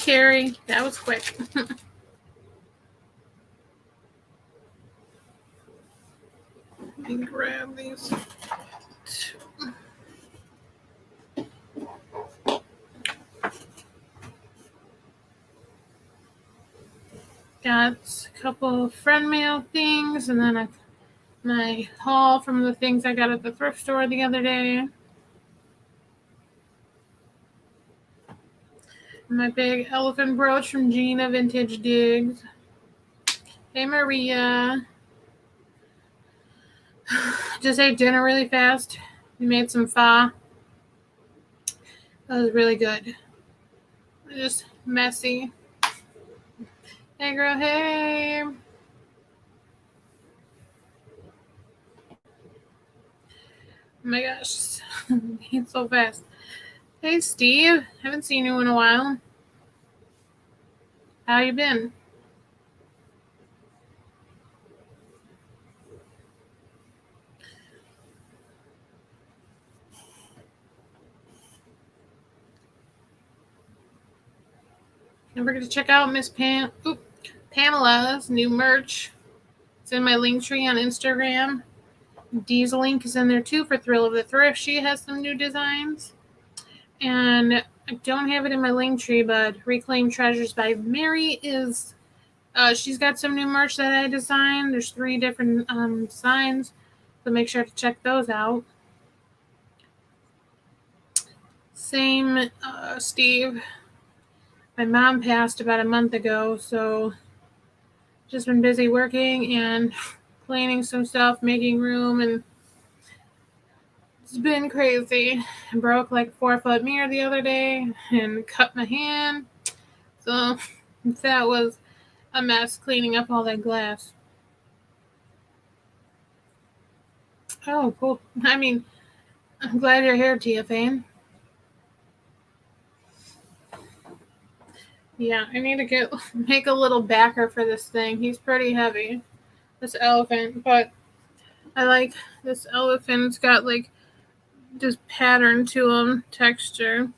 Carrie. That was quick. Let me grab these. Got a couple of friend mail things, and then my haul from the things I got at the thrift store the other day. My big elephant brooch from Gina Vintage Digs. Hey, Maria. Just ate dinner really fast. We made some pho. That was really good. Just messy. Hey, girl. Hey. Oh my gosh. It's so fast. Hey, Steve. Haven't seen you in a while. How you been? Don't forget to check out Miss Pamela's new merch. It's in my link tree on Instagram. Dee's link is in there too for Thrill of the Thrift. She has some new designs. And I don't have it in my link tree, but Reclaim Treasures by Mary is... she's got some new merch that I designed. There's 3 different designs, so make sure to check those out. Same, Steve. My mom passed about a month ago, so just been busy working and cleaning some stuff, making room, and it's been crazy. I broke like a 4-foot mirror the other day and cut my hand, so that was a mess cleaning up all that glass. Oh, cool. I mean, I'm glad you're here, TFA. Yeah, I need to make a little backer for this thing. He's pretty heavy, this elephant, but I like this elephant. It's got like just pattern to him, texture.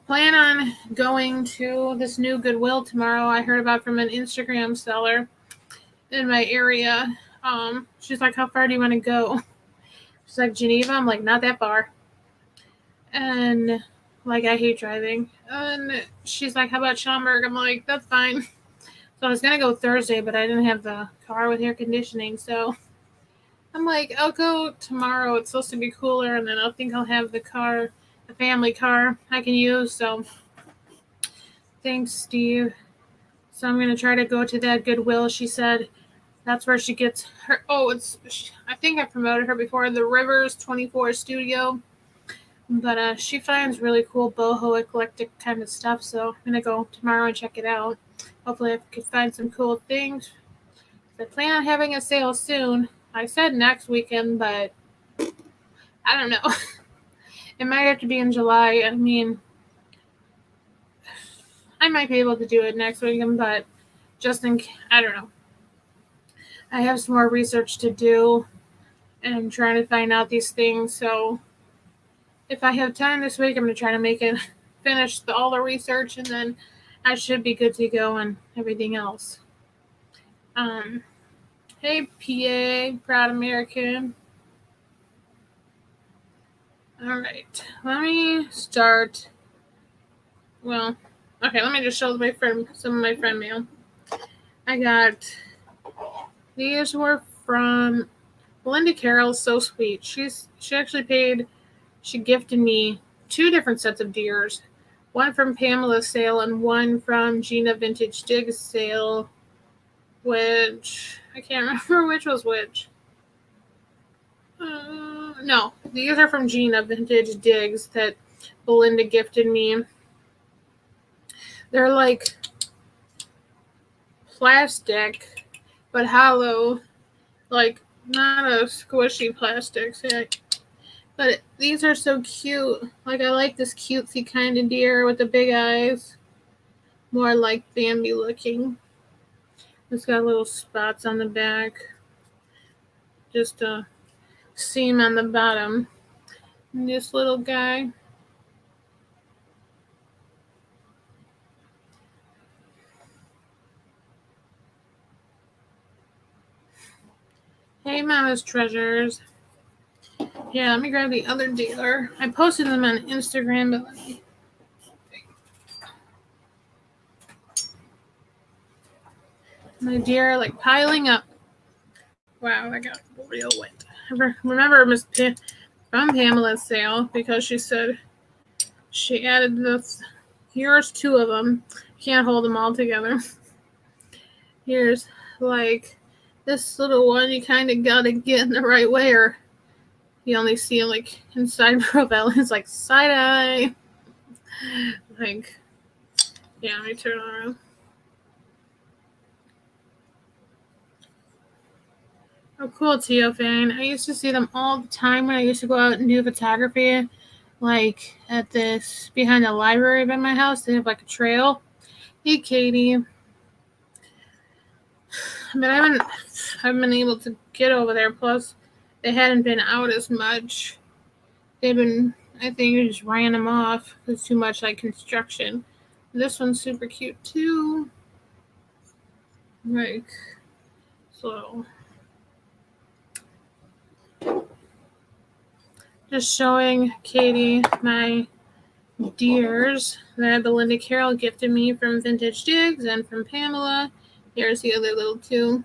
Plan on going to this new Goodwill tomorrow. I heard about from an Instagram seller in my area. She's like, how far do you want to go? She's like, Geneva. I'm like, not that far. And like, I hate driving. And she's like, how about Schaumburg? I'm like, that's fine. So I was going to go Thursday, but I didn't have the car with air conditioning. So I'm like, I'll go tomorrow. It's supposed to be cooler. And then I think I'll have the family car I can use. So thanks, Steve. So I'm going to try to go to that Goodwill. She said that's where she gets her. I think I promoted her before, the Rivers 24 Studio. But she finds really cool boho eclectic kind of stuff. So I'm going to go tomorrow and check it out. Hopefully I can find some cool things. I plan on having a sale soon. I said next weekend, but I don't know. It might have to be in July. I mean, I might be able to do it next weekend, but I don't know. I have some more research to do, and I'm trying to find out these things. So if I have time this week, I'm going to try to finish all the research, and then I should be good to go on everything else. Hey, PA, Proud American. All right, let me start. Well, okay, let me just show some of my friend mail. I got, these were from Belinda Carroll. So sweet. She gifted me 2 different sets of deers. One from Pamela's sale and one from Gina Vintage Digs sale, which I can't remember which was which. No, these are from Gina Vintage Digs that Belinda gifted me. They're like plastic, but hollow, like not a squishy plastic. But these are so cute. Like, I like this cutesy kind of deer with the big eyes. More like Bambi looking. It's got little spots on the back. Just a seam on the bottom. And this little guy. Hey, Mama's Treasures. Yeah, let me grab the other dealer. I posted them on Instagram, but let me... My dear are like piling up. Wow, I got real wet. Remember Miss from Pamela's sale because she said she added this. Here's 2 of them. Can't hold them all together. Here's like this little one. You kind of gotta get in the right way, or you only see like inside profile. It's like side eye. Like, yeah, let me turn around. Oh, cool, Teofane. I used to see them all the time when I used to go out and do photography. Like at this behind the library by my house, they have like a trail. Hey, Katie. But I haven't been able to get over there. Plus, they hadn't been out as much. They've been, I think, I just ran them off. There's too much like construction. This one's super cute too. Like, so. Just showing Katie my deers that Belinda Carroll gifted me from Vintage Digs and from Pamela. Here's the other little 2.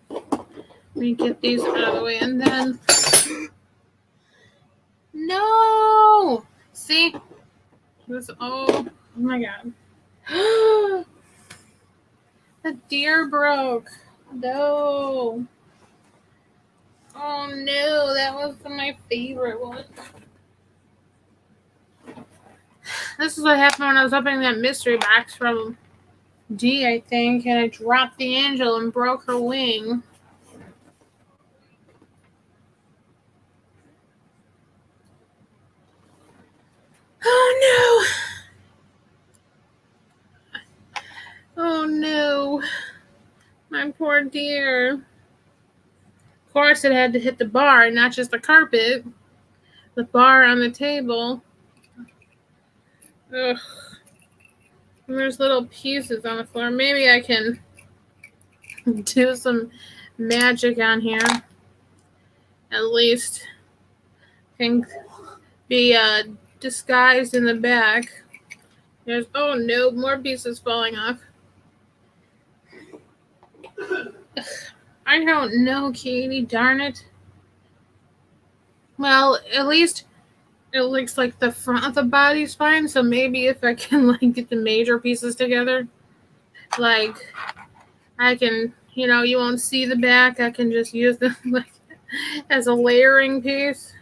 Let me get these out of the way and then... No! See? This, oh my god. The deer broke. No. Oh no, that was my favorite one. This is what happened when I was opening that mystery box from D, I think, and I dropped the angel and broke her wing. Oh no! Oh no! My poor dear. Of course, it had to hit the bar, not just the carpet. The bar on the table. Ugh. And there's little pieces on the floor. Maybe I can do some magic on here. At least can be disguised in the back. There's, oh no, more pieces falling off. I don't know, Katie, darn it. Well, at least it looks like the front of the body's fine, so maybe if I can like get the major pieces together, like I can, you know, you won't see the back. I can just use them like as a layering piece.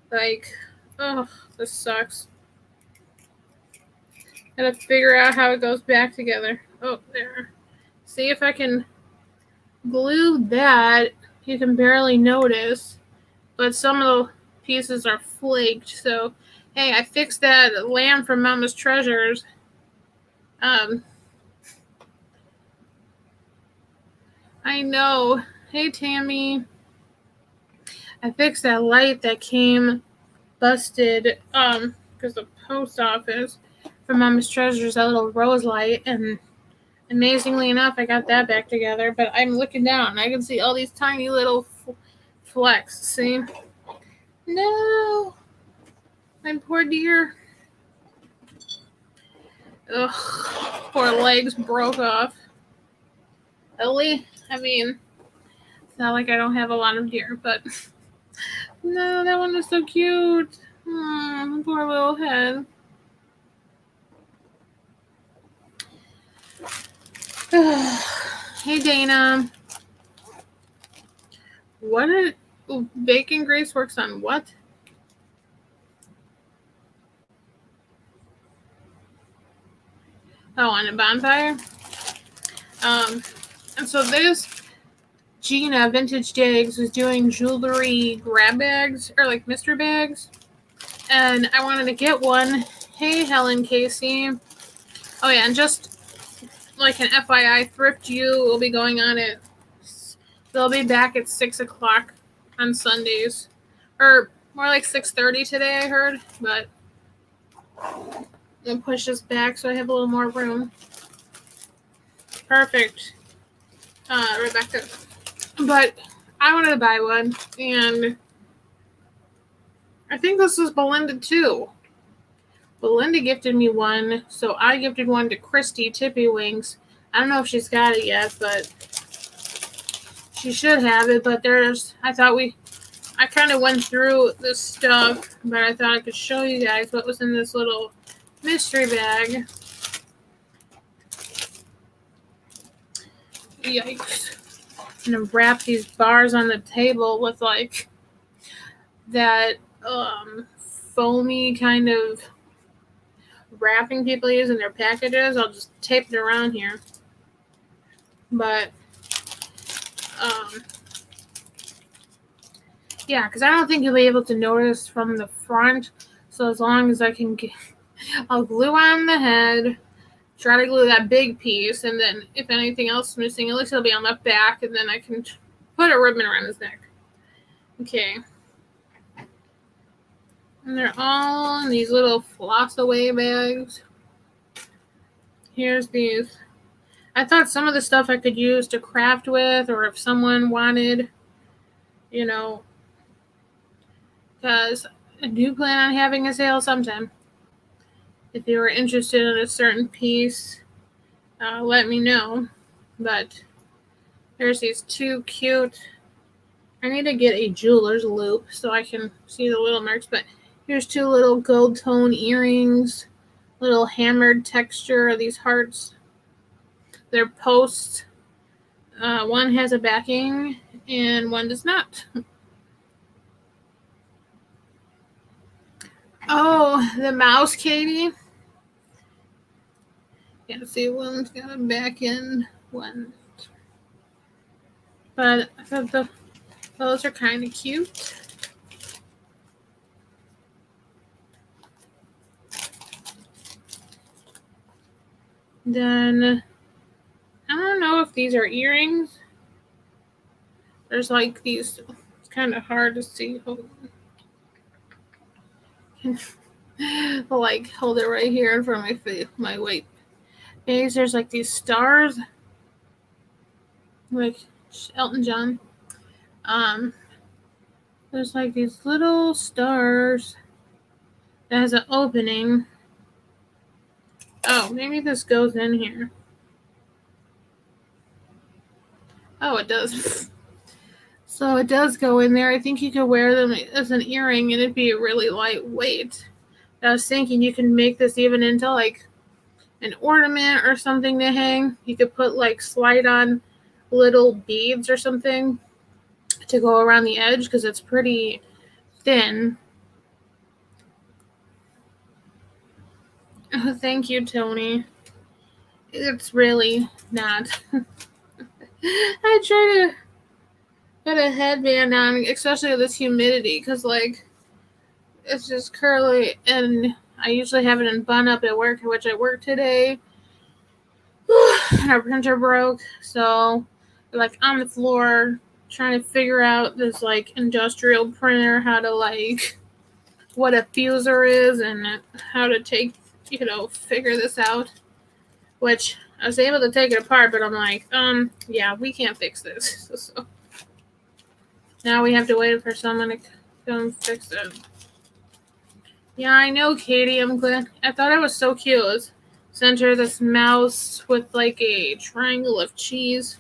Like, oh, this sucks. Gotta figure out how it goes back together. Oh, there. See if I can glue that. You can barely notice, but some of the pieces are flaked. So, hey, I fixed that lamb from Mama's Treasures. I know. Hey, Tammy. I fixed that light that came busted, because the post office from Mama's Treasures, that little rose light, and amazingly enough, I got that back together. But I'm looking down, I can see all these tiny little flecks. See? No, my poor dear. Ugh, poor legs broke off. At least, I mean, it's not like I don't have a lot of deer, but no, that one was so cute. Poor little head. Hey, Dana. What are Bacon Grace works on what? Oh, on a bonfire? And so this Gina Vintage Digs was doing jewelry grab bags, or like mystery bags. And I wanted to get one. Hey, Helen Casey. Oh, yeah, and just like an FYI, Thrift U will be going on it. They'll be back at 6 o'clock on Sundays. Or more like 6:30 today, I heard. But I'll push this back so I have a little more room. Perfect. Rebecca. But I wanted to buy one, and I think this was Belinda too. Belinda gifted me one, so I gifted one to Christy Tippy Wings. I don't know if she's got it yet, but she should have it. But I kind of went through this stuff, but I thought I could show you guys what was in this little mystery bag. Yikes. I'm gonna wrap these bars on the table with like that foamy kind of wrapping people use in their packages. I'll just tape it around here. But yeah, because I don't think you'll be able to notice from the front. So as long as I can I'll glue on the head, try to glue that big piece, and then if anything else is missing, at least it'll be on the back, and then I can put a ribbon around his neck. Okay. And they're all in these little floss away bags. Here's these. I thought some of the stuff I could use to craft with, or if someone wanted, because I do plan on having a sale sometime. If you were interested in a certain piece, let me know. But there's these two cute. I need to get a jeweler's loop so I can see the little marks. But here's two little gold tone earrings, little hammered texture of these hearts. They're posts. One has a backing and one does not. Oh, the mouse, Katie. Yeah, see, one's got a back end, one. But I thought those are kind of cute. Then, I don't know if these are earrings. There's like these, it's kind of hard to see. I'll like hold it right here in front of my face, my weight. There's like these stars, like Elton John. There's like these little stars that has an opening. Oh, maybe this goes in here. Oh, it does. So it does go in there. I think you could wear them as an earring and it'd be really lightweight. I was thinking you can make this even into like an ornament or something to hang. You could put like slide on little beads or something to go around the edge because it's pretty thin. Oh, thank you, Tony. It's really not. I try to put a headband on, especially with this humidity, because like it's just curly, and I usually have it in bun up at work, which I work today. Our printer broke, so we're like on the floor trying to figure out this like industrial printer, how to like what a fuser is and how to figure this out. Which I was able to take it apart, but I'm like, yeah, we can't fix this. So now we have to wait for someone to come fix it. Yeah, I know, Katie. I'm glad. I thought it was so cute. Center this mouse with like a triangle of cheese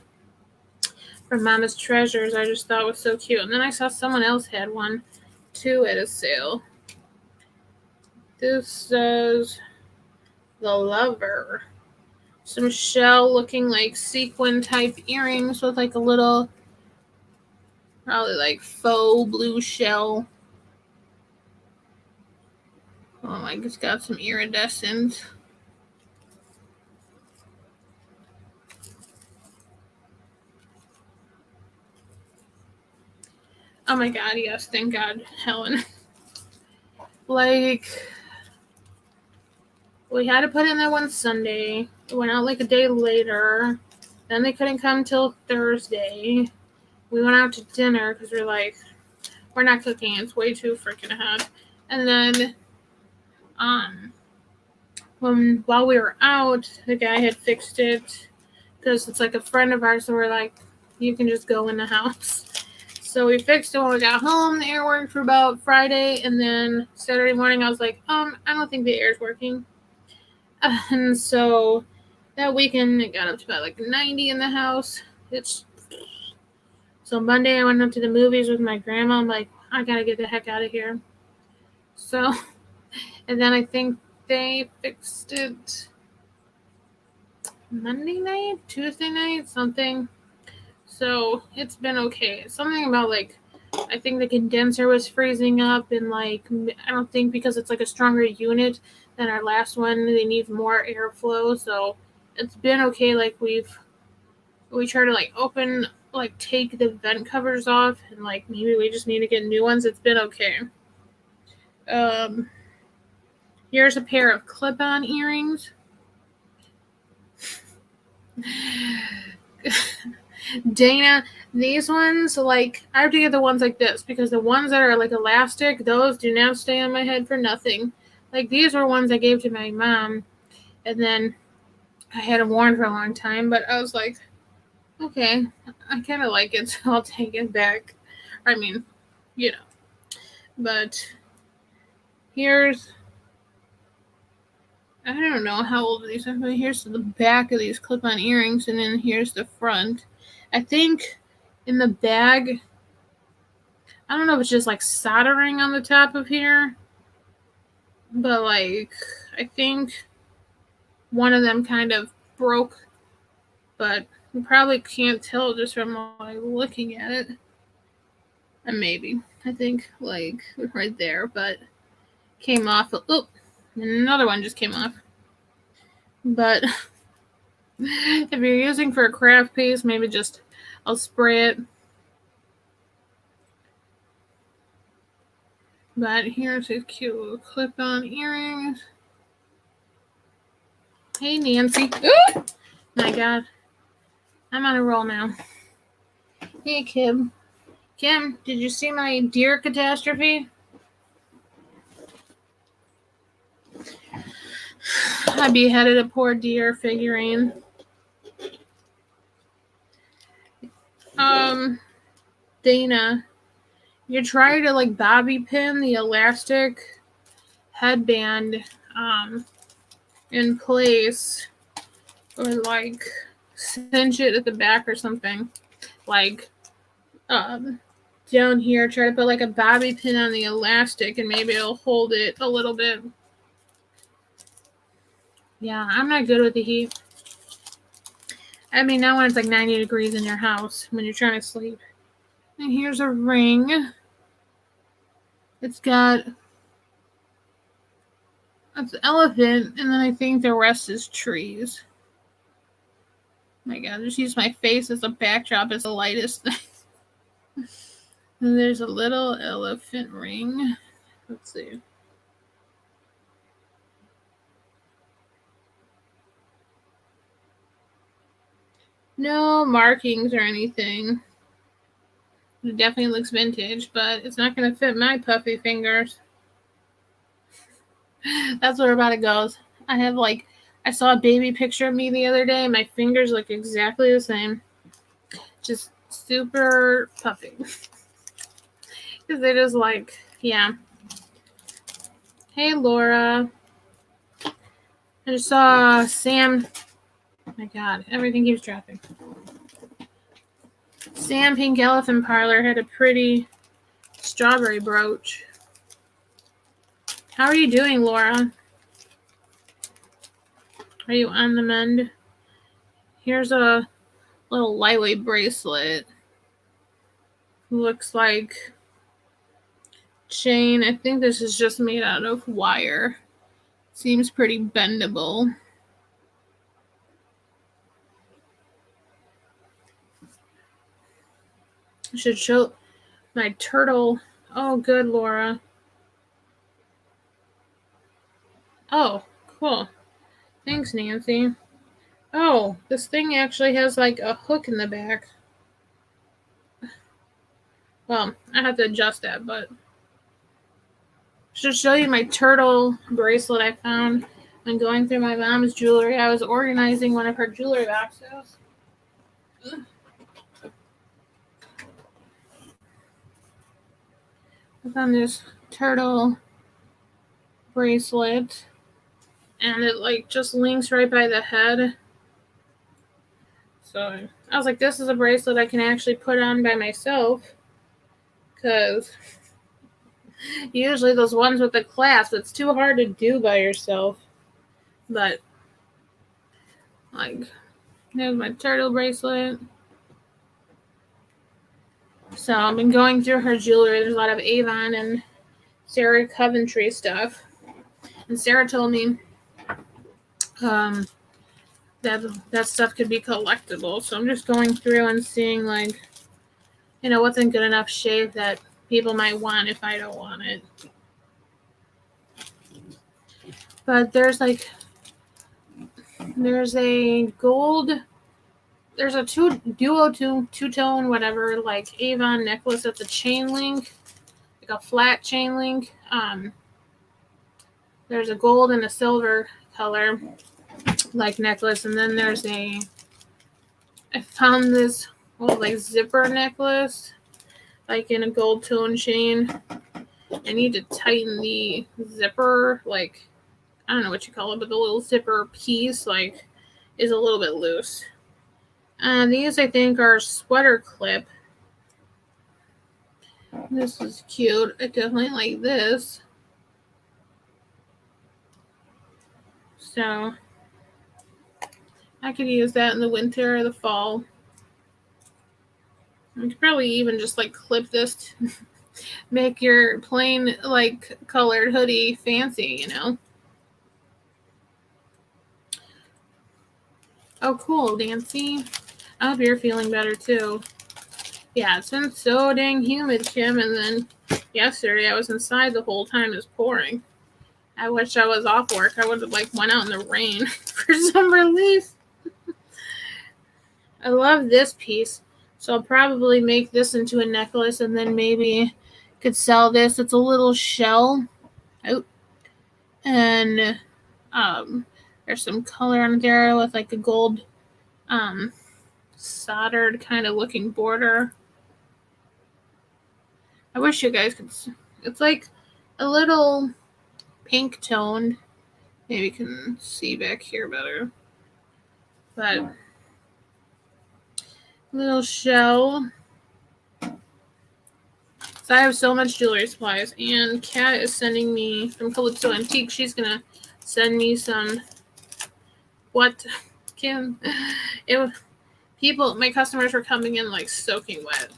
from Mama's Treasures. I just thought it was so cute. And then I saw someone else had one too at a sale. This says The Lover. Some shell looking like sequin type earrings with like a little, probably like faux blue shell. Oh, I just got some iridescent. Oh my god, yes, thank God, Helen. Like, we had to put in that one Sunday. It went out like a day later. Then they couldn't come till Thursday. We went out to dinner because we're like, we're not cooking. It's way too freaking hot. And then, while we were out, the guy had fixed it. because it's like a friend of ours, so we're like, you can just go in the house. So we fixed it when we got home. The air worked for about Friday, and then Saturday morning I was like, I don't think the air's working. And so that weekend it got up to about like 90 in the house. So Monday I went up to the movies with my grandma. I'm like, I gotta get the heck out of here. So, and then I think they fixed it Monday night, Tuesday night, something. So it's been okay. Something about like, I think the condenser was freezing up, and like, I don't think because it's like a stronger unit than our last one, they need more airflow. So it's been okay. Like we try to like take the vent covers off, and like maybe we just need to get new ones. It's been okay. Here's a pair of clip-on earrings. Dana, these ones, like, I have to get the ones like this because the ones that are like elastic, those do not stay on my head for nothing. Like, these were ones I gave to my mom, and then I had them worn for a long time, but I was like, okay, I kind of like it, so I'll take it back. I mean, you know. But here's, I don't know how old these are, but here's the back of these clip-on earrings, and then here's the front. I think in the bag, I don't know if it's just like soldering on the top of here, but like, I think one of them kind of broke, but you probably can't tell just from like looking at it. And maybe, I think like right there, but came off. Oh, another one just came off. But if you're using for a craft piece, maybe just I'll spray it. But here's a cute little clip-on earrings. Hey, Nancy. Ooh! My God. I'm on a roll now. Hey, Kim. Kim, did you see my deer catastrophe? I beheaded a poor deer figurine. Dana, you try to like bobby pin the elastic headband in place, or like cinch it at the back or something. Like down here, try to put like a bobby pin on the elastic, and maybe it'll hold it a little bit. Yeah, I'm not good with the heat. I mean, not when it's like 90 degrees in your house when you're trying to sleep. And here's a ring. It's got it's an elephant, and then I think the rest is trees. Oh my God, just use my face as a backdrop. It's the lightest thing. And there's a little elephant ring. Let's see. No markings or anything. It definitely looks vintage, but it's not going to fit my puffy fingers. That's where about it goes. I saw a baby picture of me the other day. My fingers look exactly the same. Just super puffy. Because they're just like, yeah. Hey, Laura. I just saw Sam. Oh my God, everything keeps dropping. Sam Pink Elephant Parlor had a pretty strawberry brooch. How are you doing, Laura? Are you on the mend? Here's a little lightweight bracelet. Looks like chain. I think this is just made out of wire. Seems pretty bendable. I should show my turtle. Oh, good, Laura. Oh, cool. Thanks, Nancy. Oh, this thing actually has like a hook in the back. Well, I have to adjust that, but I should show you my turtle bracelet I found when going through my mom's jewelry. I was organizing one of her jewelry boxes. I found this turtle bracelet, and it like just links right by the head. So I was like, this is a bracelet I can actually put on by myself, because usually those ones with the clasp, it's too hard to do by yourself. But like, there's my turtle bracelet. So I've been going through her jewelry. There's a lot of Avon and Sarah Coventry stuff. And Sarah told me that stuff could be collectible. So I'm just going through and seeing, like, what's in good enough shape that people might want if I don't want it. But there's a gold, there's a two-tone, whatever, like Avon necklace that's a chain link, like a flat chain link. There's a gold and a silver color, like, necklace, and then I found this like zipper necklace, like in a gold tone chain. I need to tighten the zipper, like, I don't know what you call it, but the little zipper piece, like, is a little bit loose. These, I think, are sweater clip. This is cute. I definitely like this. So I could use that in the winter or the fall. You could probably even just like clip this to make your plain, like, colored hoodie fancy, Oh, cool, Nancy. I hope you're feeling better too. Yeah, it's been so dang humid, Kim, and then yesterday I was inside the whole time. It was pouring. I wish I was off work. I would have went out in the rain for some relief. I love this piece, so I'll probably make this into a necklace, and then maybe could sell this. It's a little shell. Oh, and there's some color on there with like a gold soldered kind of looking border. I wish you guys could. It's like a little pink toned. Maybe you can see back here better. But little shell. So I have so much jewelry supplies, and Kat is sending me from Calypso Antique. She's gonna send me some. What, Kim? My customers were coming in like soaking wet.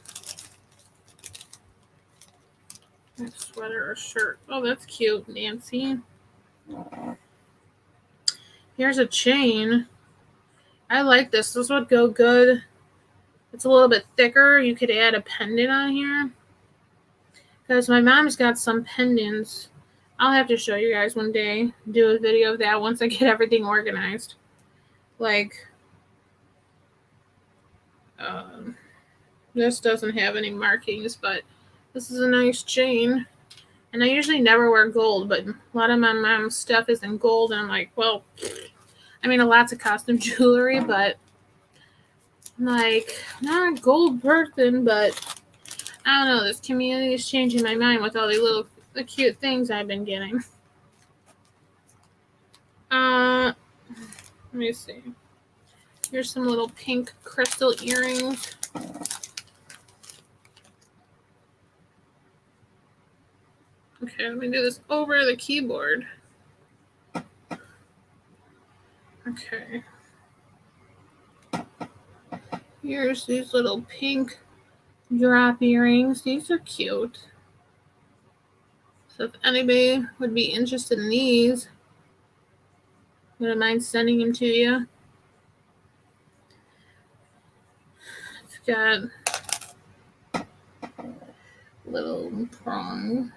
Sweater or shirt. Oh, that's cute, Nancy. Here's a chain. I like this. This would go good. It's a little bit thicker. You could add a pendant on here. Because my mom's got some pendants. I'll have to show you guys one day. Do a video of that once I get everything organized. Like, this doesn't have any markings, but this is a nice chain. And I usually never wear gold, but a lot of my mom's stuff is in gold. And I'm like, well, I mean, lots of costume jewelry, but I'm like, not a gold person, but I don't know. This community is changing my mind with all the cute things I've been getting. Let me see. Here's some little pink crystal earrings. Okay, let me do this over the keyboard. Okay. Here's these little pink drop earrings. These are cute. So if anybody would be interested in these, wouldn't mind sending them to you. It's got little prongs.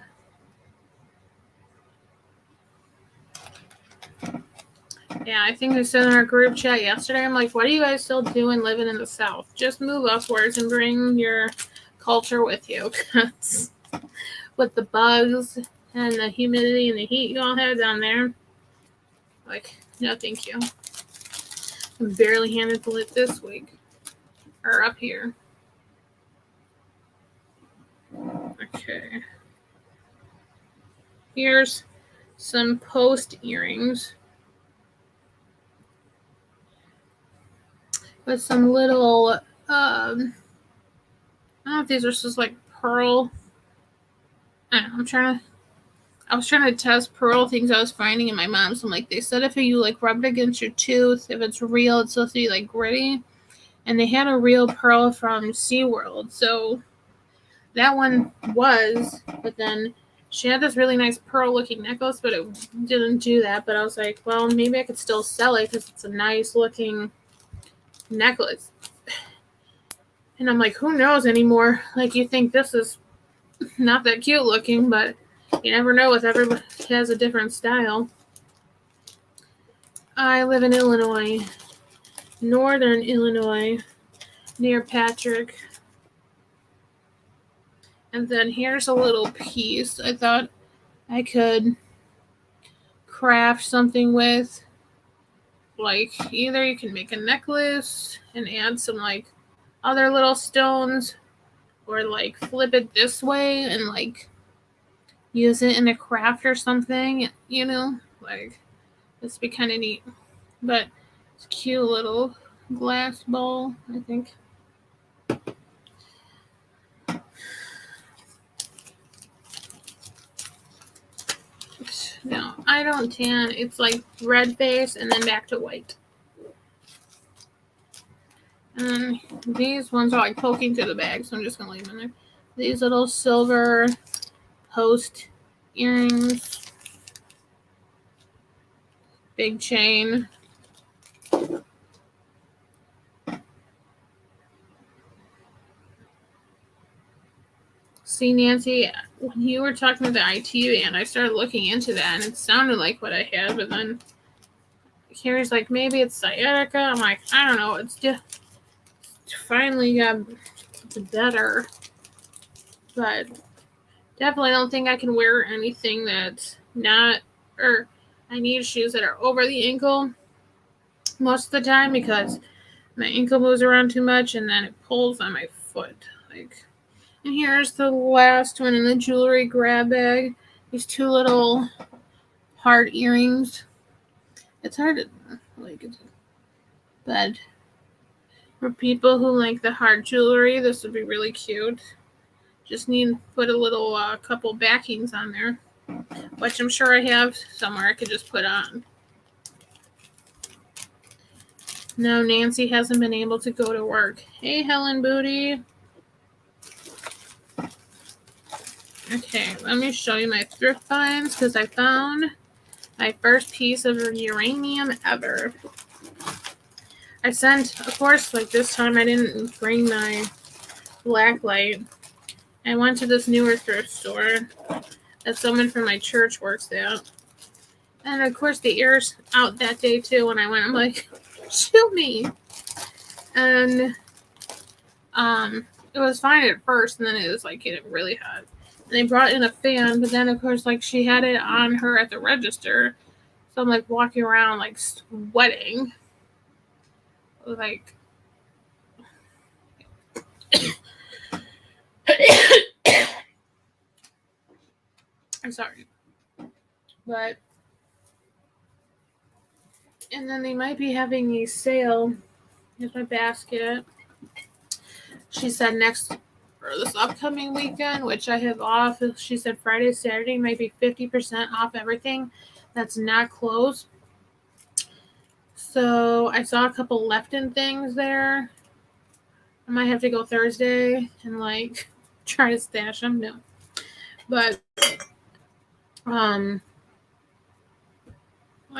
Yeah, I think I said in our group chat yesterday, I'm like, what are you guys still doing living in the South? Just move upwards and bring your culture with you. Because with the bugs and the humidity and the heat you all have down there, like, no thank you. I barely handled it this week. or up here. Okay. Here's some post earrings with some little, I don't know if these are just like pearl. I don't know, I was trying to test pearl things I was finding in my mom's. I'm like, they said if you like rub it against your tooth, if it's real, it's supposed to be like gritty. And they had a real pearl from SeaWorld. So that one was, but then she had this really nice pearl looking necklace, but it didn't do that. But I was like, well, maybe I could still sell it because it's a nice looking necklace. And I'm like, who knows anymore? Like, you think this is not that cute looking, but you never know with everybody has a different style. I live in Illinois, northern Illinois, near Patrick. And then here's a little piece I thought I could craft something with. Like, either you can make a necklace and add some like other little stones, or like flip it this way and like use it in a craft or something, you know, like this would be kind of neat. But it's a cute little glass bowl, I think. No, I don't tan. It's like red face and then back to white. And these ones are like poking through the bag, so I'm just going to leave them in there. These little silver post earrings. Big chain. See, Nancy, when you were talking about the IT band, I started looking into that, and it sounded like what I had, but then Carrie's like, maybe it's sciatica. I'm like, I don't know. It's just finally got better, but definitely don't think I can wear anything that's not, or I need shoes that are over the ankle most of the time because my ankle moves around too much and then it pulls on my foot. Like, and here's the last one in the jewelry grab bag. These two little hard earrings. It's hard to like, but for people who like the hard jewelry, this would be really cute. Just need to put a little couple backings on there, which I'm sure I have somewhere I could just put on. No, Nancy hasn't been able to go to work. Hey, Helen Booty. Okay, let me show you my thrift finds because I found my first piece of uranium ever. I sent, of course, like this time I didn't bring my black light. I went to this newer thrift store that someone from my church works at. And of course the air's out that day too when I went. I'm like, shoot me. And it was fine at first, and then it was like getting really hot. And they brought in a fan, but then of course like she had it on her at the register. So I'm like walking around like sweating. Like I'm sorry. But and then they might be having a sale. Here's my basket. She said next or this upcoming weekend, which I have off, she said Friday, Saturday might be 50% off everything that's not closed. So I saw a couple left-in things there. I might have to go Thursday and like try to stash them. No, but I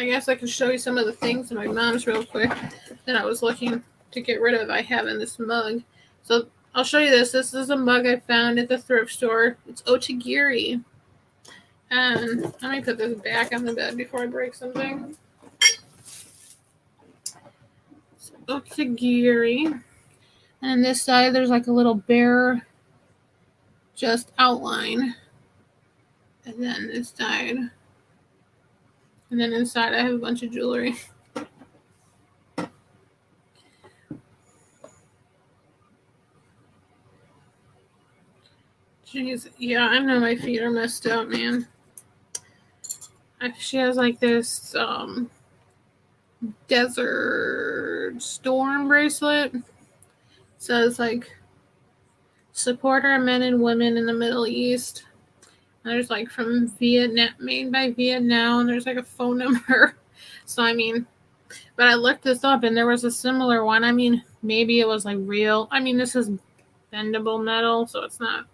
guess I can show you some of the things in my mom's real quick that I was looking to get rid of. I have in this mug. So I'll show you this. This is a mug I found at the thrift store. It's Otagiri. And let me put this back on the bed before I break something. It's Otagiri. And on this side, there's like a little bear just outline. And then this side. And then inside, I have a bunch of jewelry. Jeez, yeah, I know my feet are messed up, man. She has like this Desert Storm bracelet. It says like support our men and women in the Middle East. There's like from Vietnam, made by Vietnam, and there's like a phone number. So I mean, but I looked this up and there was a similar one. I mean, maybe it was like real. I mean, this is bendable metal, so it's not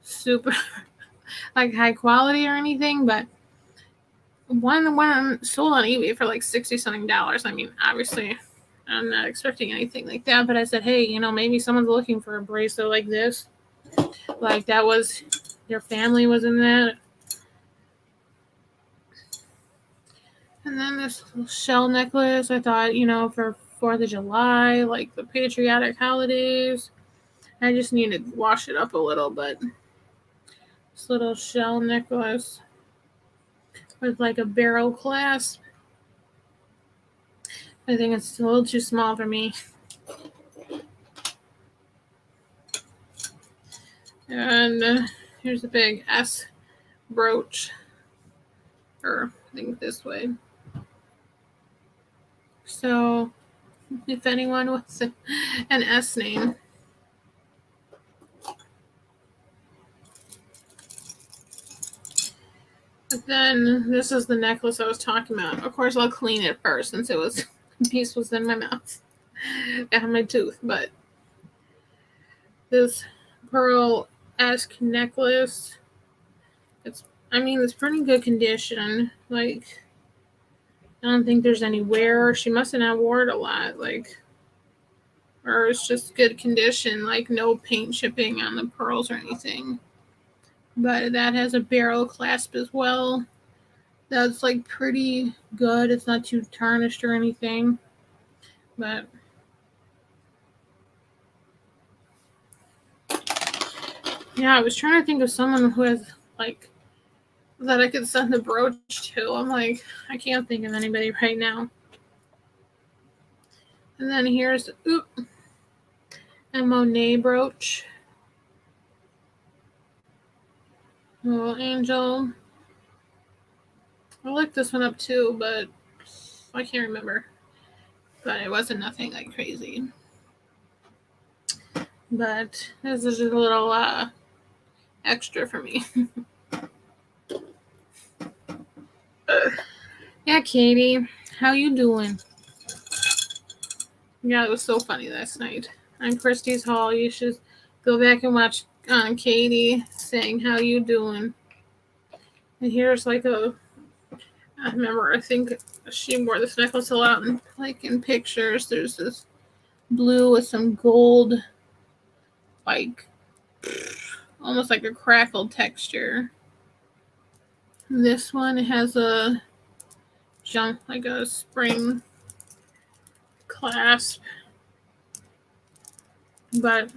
super like high quality or anything, but one sold on eBay for like $60 something. I mean, obviously I'm not expecting anything like that, but I said, hey, you know, maybe someone's looking for a bracelet like this. Like that was their family was in that. And then this little shell necklace, I thought, you know, for 4th of July, like the patriotic holidays. I just need to wash it up a little, but this little shell necklace with like a barrel clasp. I think it's a little too small for me. And here's a big S brooch. Or I think this way. So if anyone wants an S name. But then this is the necklace I was talking about. Of course, I'll clean it first since it was piece was in my mouth and my tooth. But this pearl-esque necklace, it's pretty good condition. Like I don't think there's any wear. She must have not wore it a lot. Like, or it's just good condition. Like no paint chipping on the pearls or anything. But that has a barrel clasp as well. That's like pretty good. It's not too tarnished or anything. But yeah, I was trying to think of someone who has like that I could send the brooch to. I'm like, I can't think of anybody right now. And then here's a Monet brooch. Little angel. I looked this one up too, but I can't remember. But it wasn't nothing like crazy. But this is just a little extra for me. Yeah, Katie, how you doing? Yeah, it was so funny last night on Christie's Hall. You should go back and watch Katie saying how you doing. And here's like I remember, I think she wore this necklace a lot in pictures. There's this blue with some gold, like almost like a crackled texture. This one has a like a spring clasp. But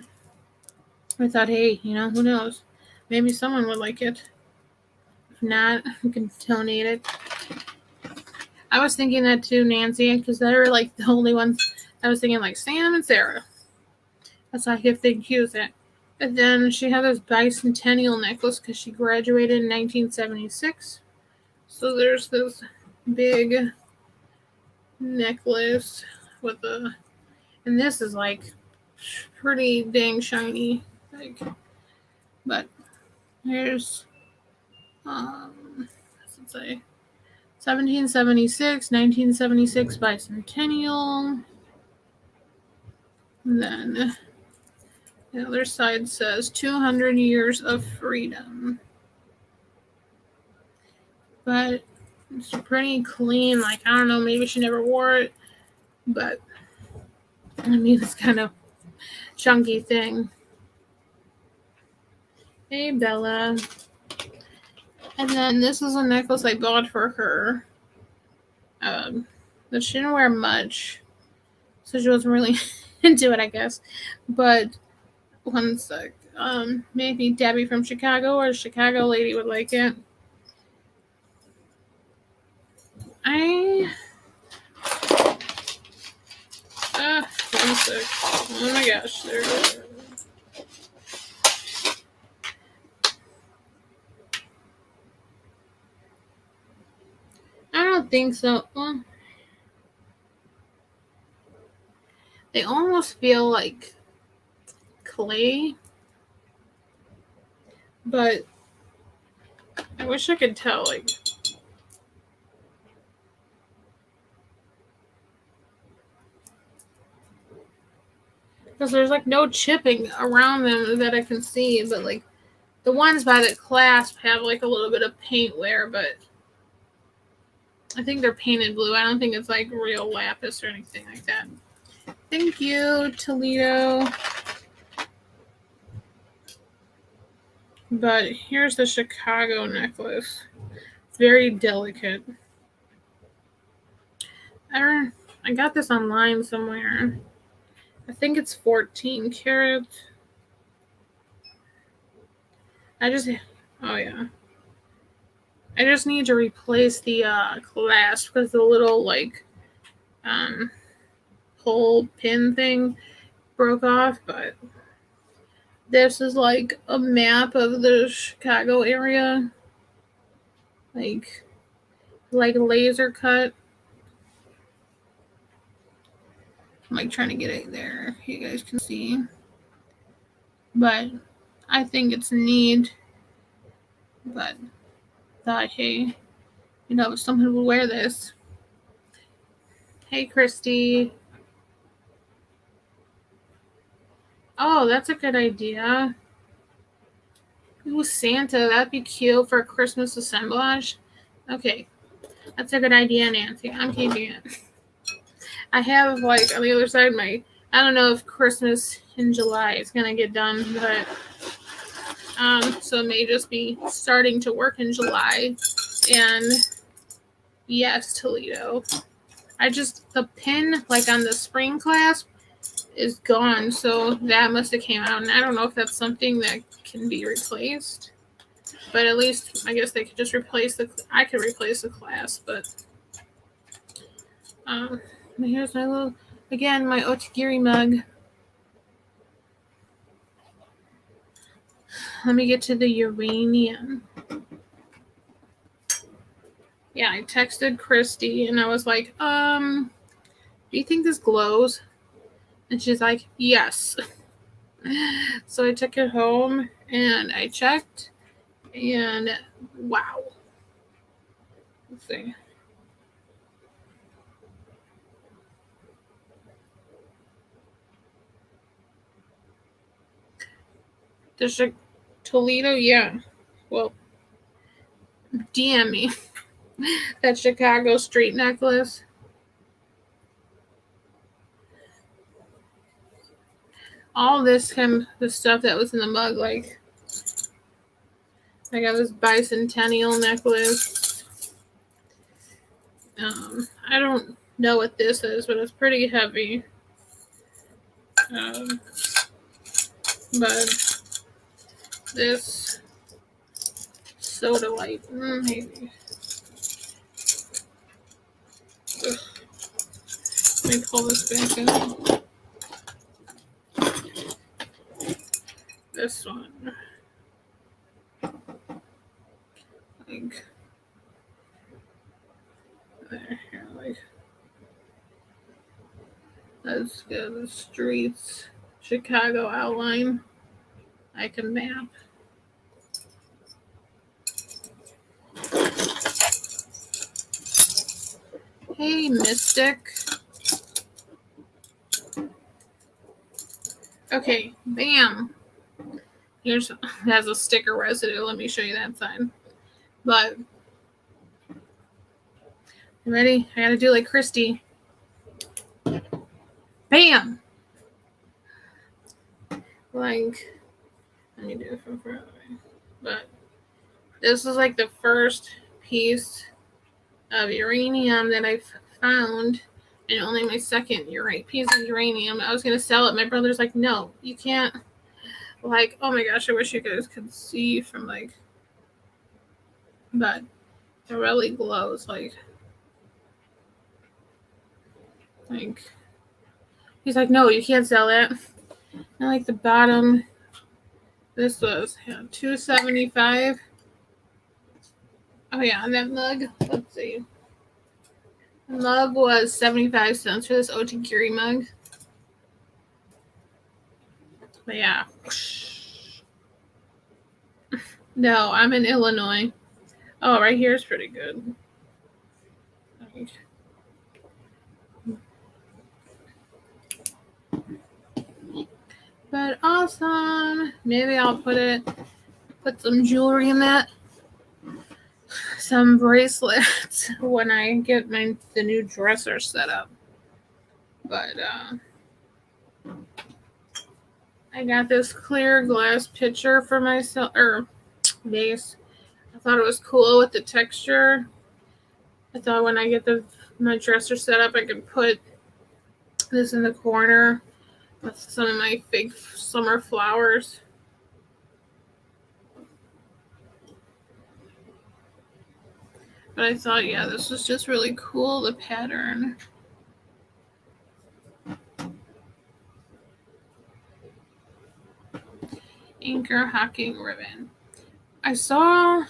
I thought, hey, you know, who knows? Maybe someone would like it. If not, we can donate it. I was thinking that too, Nancy, because they were like the only ones. I was thinking like Sam and Sarah. That's like if they'd use it. And then she had this bicentennial necklace because she graduated in 1976. So there's this big necklace with and this is like pretty dang shiny. Like, but here's what's it say? 1776, 1976 bicentennial. And then the other side says 200 years of freedom. But it's pretty clean. Like, I don't know, maybe she never wore it. But, I mean, it's kind of chunky thing. Hey, Bella. And then this is a necklace I bought for her. But she didn't wear much. So she wasn't really into it, I guess. But, one sec. Maybe Debbie from Chicago or a Chicago lady would like it. One sec. Oh my gosh, there it is. don't think so. Well, they almost feel like clay, but I wish I could tell, like, because there's like no chipping around them that I can see, but like the ones by the clasp have like a little bit of paint wear, but I think they're painted blue. I don't think it's like real lapis or anything like that. Thank you, Toledo. But here's the Chicago necklace. It's very delicate. I got this online somewhere. I think it's 14 carats. Oh yeah. I just need to replace the clasp because the little like pull pin thing broke off, but this is like a map of the Chicago area. Like laser cut. I'm like trying to get it there. You guys can see. But I think it's neat. But thought, hey, someone will wear this. Hey, Christy. Oh, that's a good idea. Ooh, Santa, that'd be cute for a Christmas assemblage. Okay, that's a good idea, Nancy. I'm keeping it. I have, like, on the other side, I don't know if Christmas in July is going to get done, but, so it may just be starting to work in July. And, yes, Toledo. The pin, like, on the spring clasp is gone, so that must have came out, and I don't know if that's something that can be replaced. But at least, I guess they could just I could replace the clasp, but, here's my my Otagiri mug. Let me get to the uranium. Yeah, I texted Christy and I was like, do you think this glows? And she's like, yes. So I took it home and I checked and wow. Let's see. The Toledo, yeah. Well, DM me. That Chicago street necklace. All this the stuff that was in the mug, like I got this bicentennial necklace. I don't know what this is, but it's pretty heavy. But this soda light, maybe. Ugh. Let me pull this back out. This one. Like, there, here, like, let's go to the streets. Chicago outline. I can map. Hey, Mystic. Okay, bam. Has a sticker residue. Let me show you that side. But, you ready? I gotta do like Christy. Bam! Like, let me do it from further away. But, this is like the first piece of uranium that I've found, and only my second piece of uranium. I was gonna sell it. My brother's like, no, you can't. Like, oh my gosh, I wish you guys could see from but it really glows. Like he's like, no, you can't sell that. And like the bottom, this was $275. Oh yeah, on that mug. Let's see. Mug was 75 cents for this Otigiri mug. But yeah. No, I'm in Illinois. Oh, right here is pretty good. But awesome. Maybe I'll put some jewelry in that. Some bracelets when I get the new dresser set up. But I got this clear glass pitcher for myself, or vase. I thought it was cool with the texture. I thought when I get my dresser set up, I could put this in the corner with some of my fake summer flowers. But I thought, yeah, this was just really cool, the pattern. Anchor hocking ribbon. I saw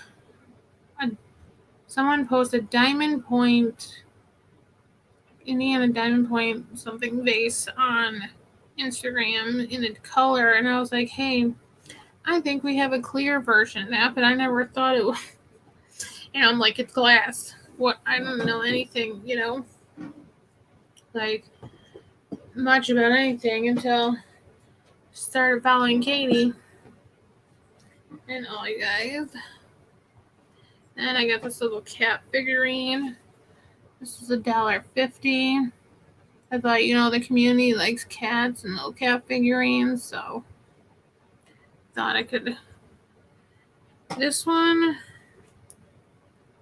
someone post a Diamond Point, Indiana Diamond Point something vase on Instagram in a color, and I was like, hey, I think we have a clear version of that, but I never thought it was. And I'm like, it's glass. What? I don't know anything, like much about anything until I started following Katie and all you guys. And I got this little cat figurine. This is $1.50. I thought, the community likes cats and little cat figurines, so thought I could. This one,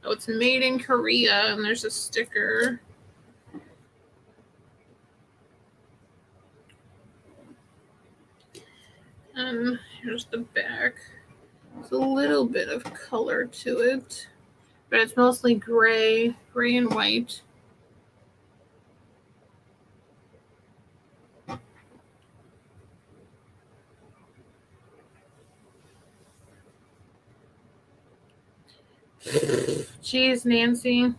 oh, it's made in Korea, and there's a sticker. And here's the back. There's a little bit of color to it, but it's mostly gray and white. Jeez, Nancy.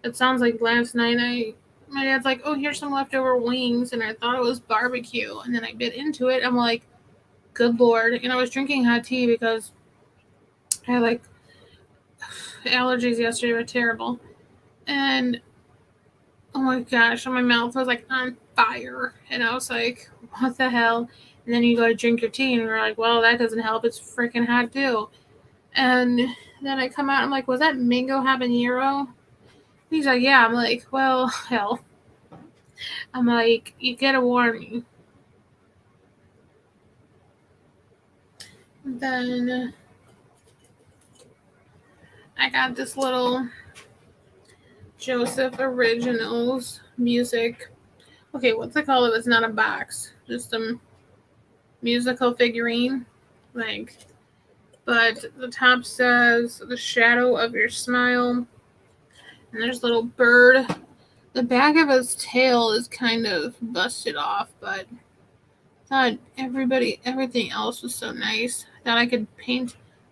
It sounds like last night my dad's like, oh, here's some leftover wings, and I thought it was barbecue, and then I bit into it. I'm like, good Lord. And I was drinking hot tea because I had allergies yesterday were terrible. And oh my gosh, my mouth was on fire. And I was like, what the hell? And then you go to drink your tea and you're like, well, that doesn't help. It's freaking hot too. And then I come out, I'm like, was that mango habanero? He's like, yeah. I'm like, well, hell. I'm like, you gotta warn me. Then I got this little Joseph Originals music. Okay, what's it called if it's not a box? Just a musical figurine. But the top says the shadow of your smile. And there's a little bird. The back of his tail is kind of busted off, but I thought everything else was so nice. I thought I could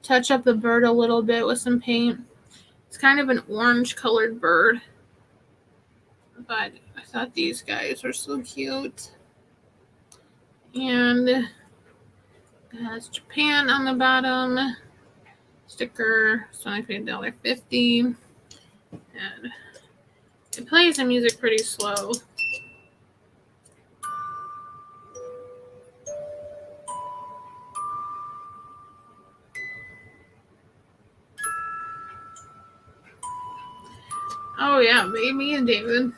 touch up the bird a little bit with some paint. It's kind of an orange colored bird. But I thought these guys were so cute. And it has Japan on the bottom. Sticker. So I paid $1.50. And it plays the music pretty slow. Oh yeah, baby and David.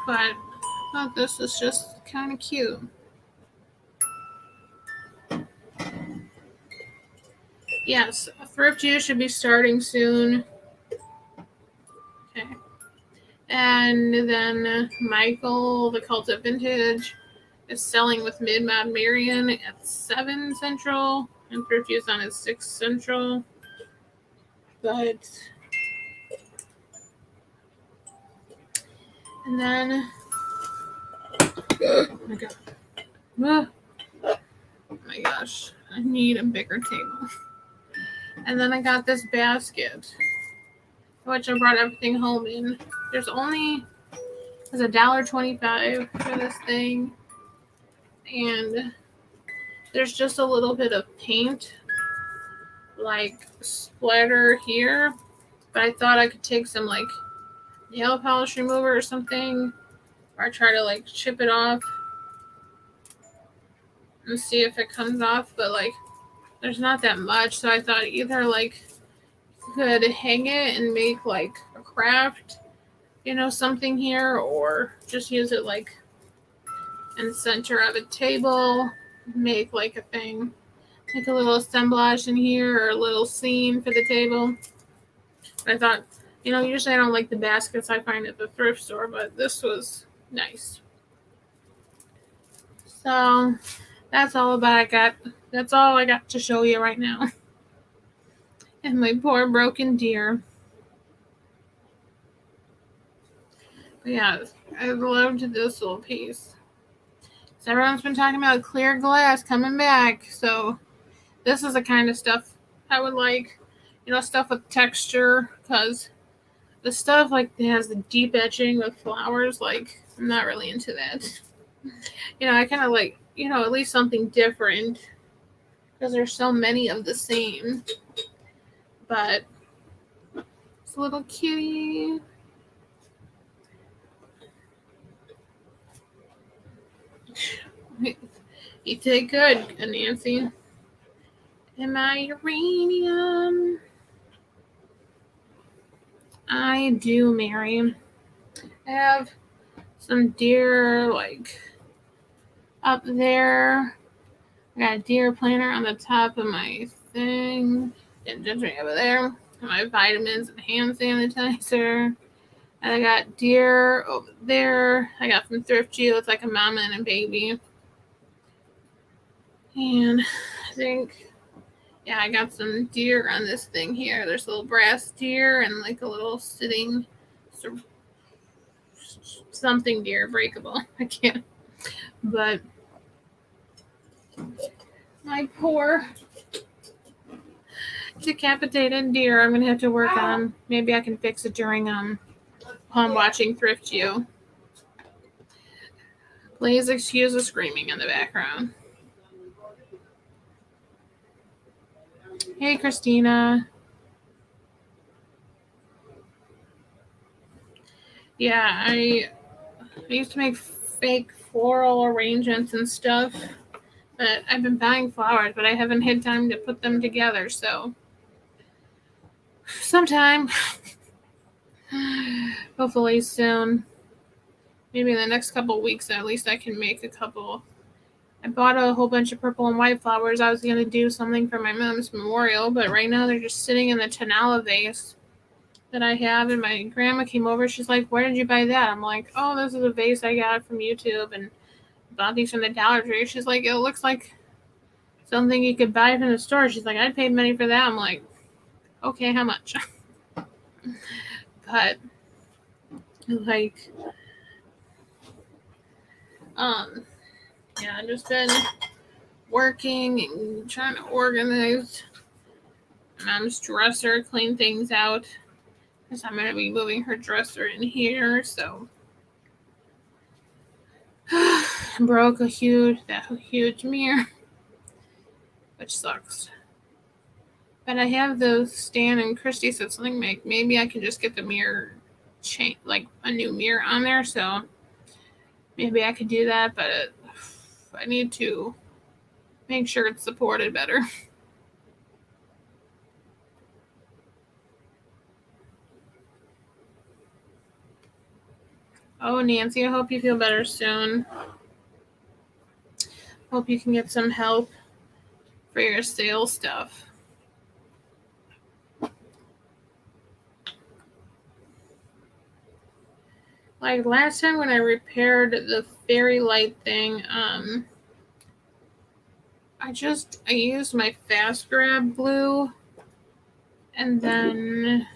But I thought this was just kind of cute. Yes, Thrift Juice should be starting soon. Okay. And then Michael, the Cult of Vintage, is selling with Mid-Mod Marion at 7 Central. And Thrift Juice on his 6 Central. But... And then... Oh my god. Oh my gosh. I need a bigger table. And then I got this basket, which I brought everything home in. There's $1.25 for this thing. And there's just a little bit of paint, like splatter here. But I thought I could take some like nail polish remover or something, or try to like chip it off and see if it comes off. But like, there's not that much, so I thought either like could hang it and make like a craft, something here, or just use it like in the center of a table, make like a thing, like a little assemblage in here or a little scene for the table. But I thought, usually I don't like the baskets I find at the thrift store, but this was nice. So that's all I got to show you right now. And my poor broken deer. But yeah, I loved this little piece. So everyone's been talking about clear glass coming back. So this is the kind of stuff I would like. Stuff with texture. Because the stuff like that has the deep etching with flowers, like, I'm not really into that. I kind of like, at least something different. Because there's so many of the same. But it's a little kitty. You did good, Nancy. And my uranium. I do, Mary. I have some deer, like, up there. I got a deer planter on the top of my thing. And just right over there. My vitamins and hand sanitizer. And I got deer over there. I got from Thrift Geo. It's like a mama and a baby. And I think, yeah, I got some deer on this thing here. There's a little brass deer and like a little sitting something deer, breakable. I can't. But my poor decapitated deer, I'm going to have to work on. Maybe I can fix it during while I'm watching Thrift Geo. Please excuse the screaming in the background. Hey, Christina. Yeah, I used to make fake floral arrangements and stuff, but I've been buying flowers, but I haven't had time to put them together, so sometime, hopefully soon, maybe in the next couple of weeks at least, I can make a couple. I bought a whole bunch of purple and white flowers. I was going to do something for my mom's memorial, but right now they're just sitting in the Tenala vase that I have, and my grandma came over. She's like, where did you buy that? I'm like, oh, this is a vase I got from YouTube and bought these from the Dollar Tree. She's like, it looks like something you could buy from the store. She's like, I'd pay money for that. I'm like, okay, how much? But like, yeah, I've just been working and trying to organize mom's dresser, clean things out, because I'm going to be moving her dresser in here. So broke a huge mirror, which sucks. But I have those Stan and Christy said something maybe I can just get the mirror like a new mirror on there. So maybe I could do that, but I need to make sure it's supported better. Oh, Nancy, I hope you feel better soon. Hope you can get some help for your sales stuff. Like last time when I repaired the fairy light thing, I used my fast grab glue, and then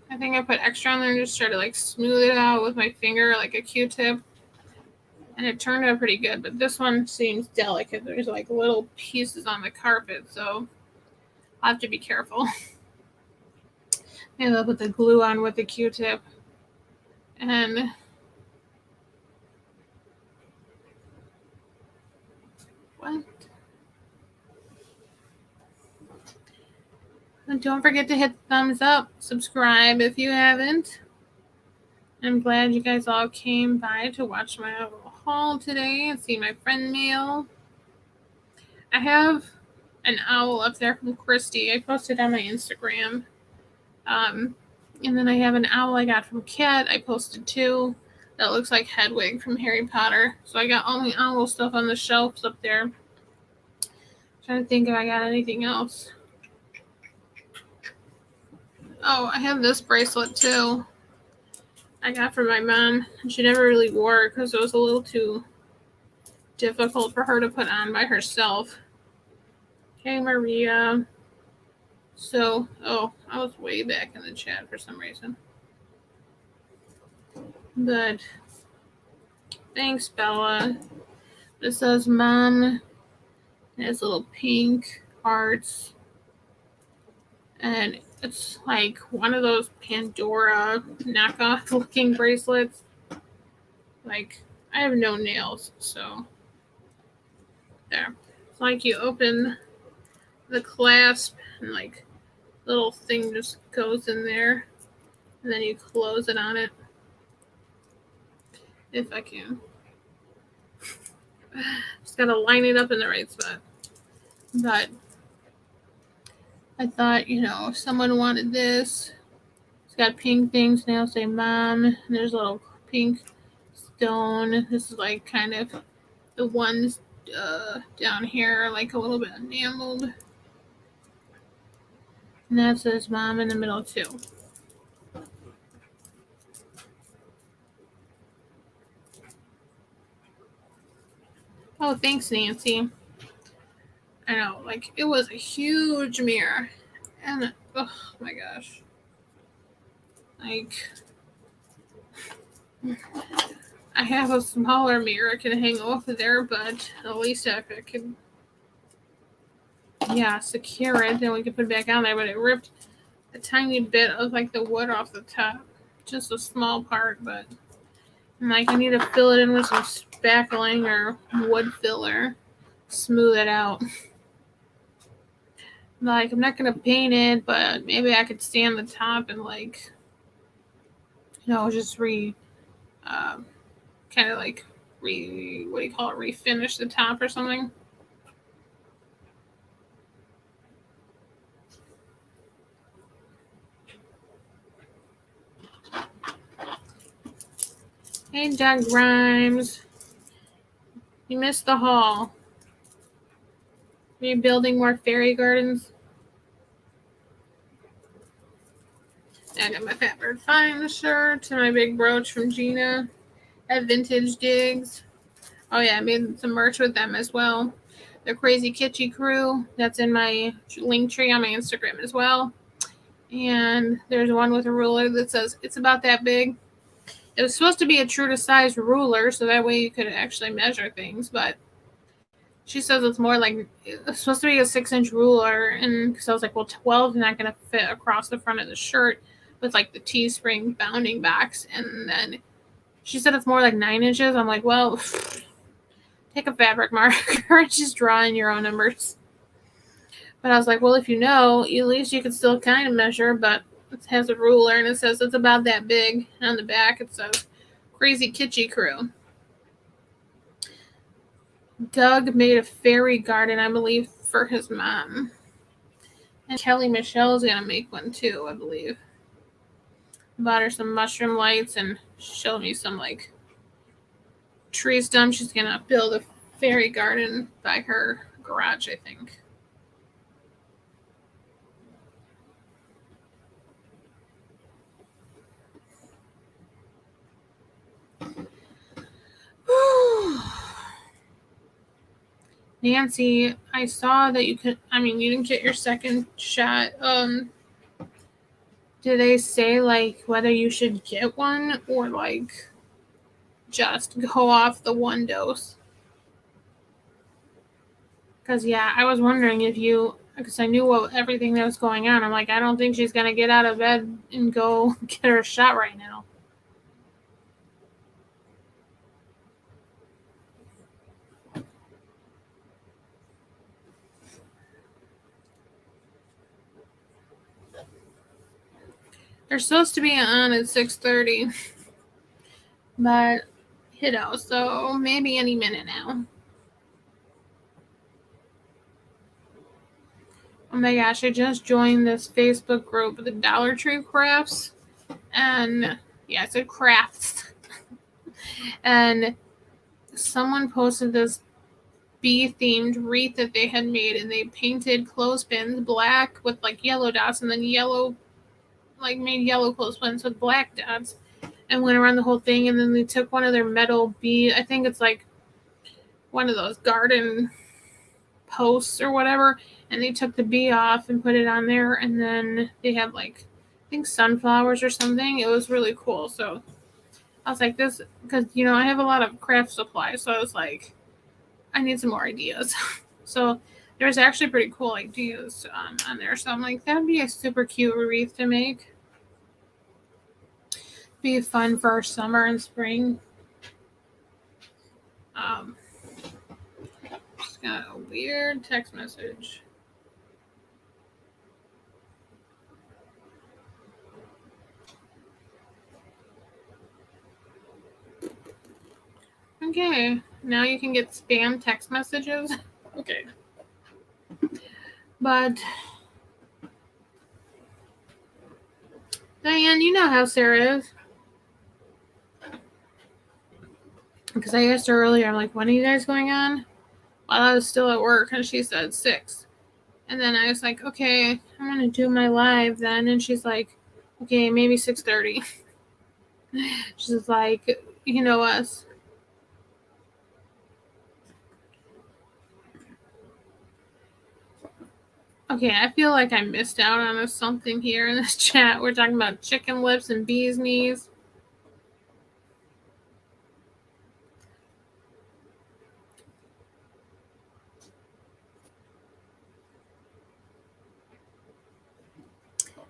I think I put extra on there and just tried to like smooth it out with my finger like a Q-tip. and it turned out pretty good. But this one seems delicate. There's like little pieces on the carpet, so I'll have to be careful. Maybe I'll put the glue on with the Q-tip. And what? And don't forget to hit the thumbs up, subscribe if you haven't. I'm glad you guys all came by to watch my little haul today and see my friend mail. I have an owl up there from Christy. I posted on my Instagram. And then I have an owl I got from Kat. I posted too. That looks like Hedwig from Harry Potter. So I got all my owl stuff on the shelves up there. I'm trying to think if I got anything else. Oh, I have this bracelet too. I got from my mom. She never really wore it because it was a little too difficult for her to put on by herself. Okay, Maria. So, I was way back in the chat for some reason. But thanks, Bella. It says Mom. It has little pink hearts. And it's like one of those Pandora knockoff looking bracelets. Like, I have no nails, so there. It's like you open the clasp and like little thing just goes in there, and then you close it on it. If I can. Just gotta line it up in the right spot. But I thought, if someone wanted this, it's got pink things now, say Mom, and there's a little pink stone. This is like kind of the ones down here, like a little bit enameled. And that says Mom in the middle too. Oh, thanks, Nancy. I know, like, it was a huge mirror. And, oh my gosh. Like, I have a smaller mirror I can hang off of there, but at least if I could, secure it, then we can put it back on there. But it ripped a tiny bit of, like, the wood off the top. Just a small part, but like, I need to fill it in with some spackling or wood filler. Smooth it out. Like, I'm not going to paint it, but maybe I could stand the top and, like, just refinish the top or something. Hey, Doug Grimes. You missed the haul. Are you building more fairy gardens? I got my Fatbird Fine shirt and my big brooch from Gina at Vintage Digs. Oh yeah, I made some merch with them as well. The Crazy Kitschy Crew, that's in my link tree on my Instagram as well. And there's one with a ruler that says it's about that big. It was supposed to be a true to size ruler, so that way you could actually measure things, but she says it's more like it's supposed to be a 6-inch ruler, and because I was like, well, 12 is not going to fit across the front of the shirt with like the Teespring bounding box, and then she said it's more like 9 inches. I'm like, well, take a fabric marker and just draw in your own numbers. But I was like, well, if you know, at least you can still kind of measure, but it has a ruler and it says it's about that big. And on the back it says Crazy Kitschy Crew. Doug made a fairy garden, I believe, for his mom. And Kelly Michelle's going to make one too, I believe. Bought her some mushroom lights and showed me some like tree stumps. She's going to build a fairy garden by her garage, I think. Nancy, I saw that you didn't get your second shot. Do they say like whether you should get one or like just go off the one dose. Because, yeah, I was wondering if you, because I knew everything that was going on. I'm like, I don't think she's going to get out of bed and go get her shot right now. They're supposed to be on at 6:30. But, so maybe any minute now. Oh my gosh, I just joined this Facebook group, the Dollar Tree Crafts. And, yeah, I said crafts. And someone posted this bee-themed wreath that they had made, and they painted clothespins black with, like, yellow dots, and then made yellow clothespins with black dots, and went around the whole thing. And then they took one of their metal bee, I think it's like one of those garden posts or whatever, and they took the bee off and put it on there, and then they have, like, I think sunflowers or something. It was really cool. So I was like, this, because, I have a lot of craft supplies, so I was like, I need some more ideas. So there's actually pretty cool ideas on there. So I'm like, that would be a super cute wreath to make. Be fun for summer and spring. Just got a weird text message. Okay, now you can get spam text messages. Okay. But, Diane, you know how Sarah is. Because I asked her earlier, I'm like, when are you guys going on? While I was still at work, and she said 6. And then I was like, okay, I'm going to do my live then. And she's like, okay, maybe 6:30. She's like, you know us. Okay, I feel like I missed out on something here in this chat. We're talking about chicken lips and bee's knees.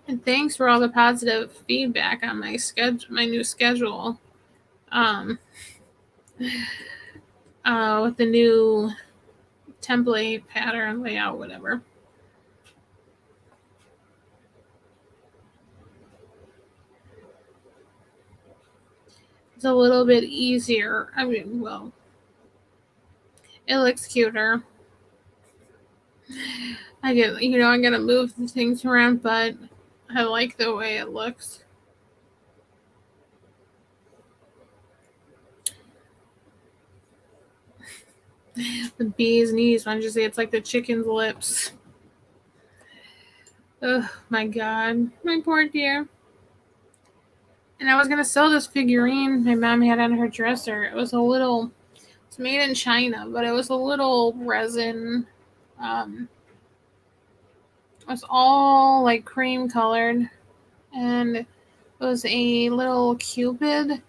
And thanks for all the positive feedback on my new schedule. With the new template, pattern, layout, whatever. It's a little bit easier. I mean, well, it looks cuter. I gotta move the things around, but I like the way it looks. The bee's knees, why don't you say it's like the chicken's lips? Oh my god, my poor dear. And I was gonna sell this figurine my mom had on her dresser. It's made in China, but it was a little resin. It was all like cream colored, and it was a little cupid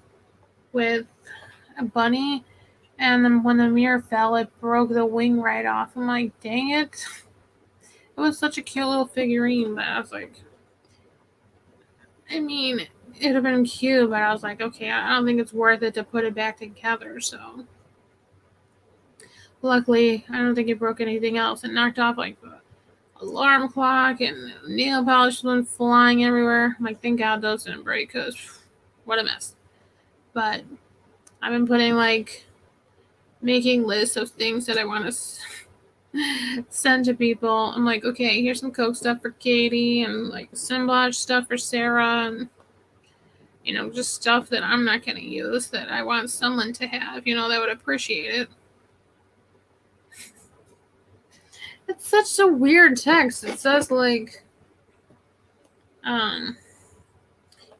with a bunny. And then when the mirror fell, it broke the wing right off. I'm like, dang it. It was such a cute little figurine, but I was like, I mean, it'd have been cute, but I was like, okay, I don't think it's worth it to put it back together. So luckily, I don't think it broke anything else. It knocked off like the alarm clock, and nail polish went flying everywhere. I'm like, thank God those didn't break, because what a mess. But I've been making lists of things that I want to send to people. I'm like, okay, here's some Coke stuff for Katie, and like Simblage stuff for Sarah, and just stuff that I'm not going to use that I want someone to have, that would appreciate it. It's such a weird text. It says like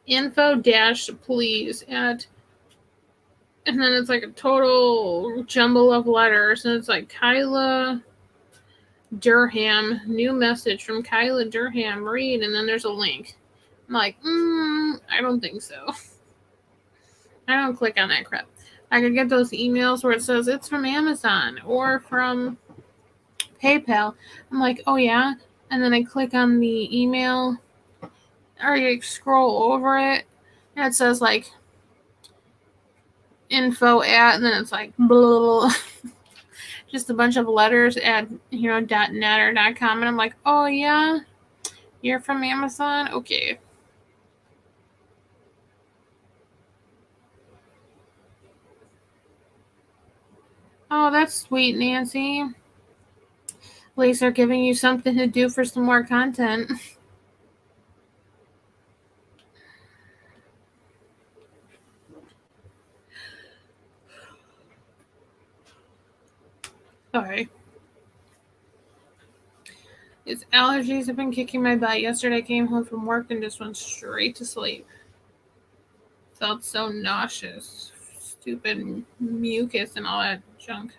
info-please at, and then it's like a total jumble of letters, and it's like Kyla Durham, new message from Kyla Durham, read, and then there's a link. I'm like, I don't think so. I don't click on that crap. I could get those emails where it says it's from Amazon or from PayPal. I'm like, oh yeah. And then I click on the email or you scroll over it and it says like info at, and then it's like blah, blah, blah. Just a bunch of letters at .net or .com, and I'm like, oh yeah, you're from Amazon, okay. Oh, that's sweet, Nancy. At least they're giving you something to do for some more content. Sorry. It's allergies have been kicking my butt. Yesterday I came home from work and just went straight to sleep. Felt so nauseous. Stupid mucus and all that junk.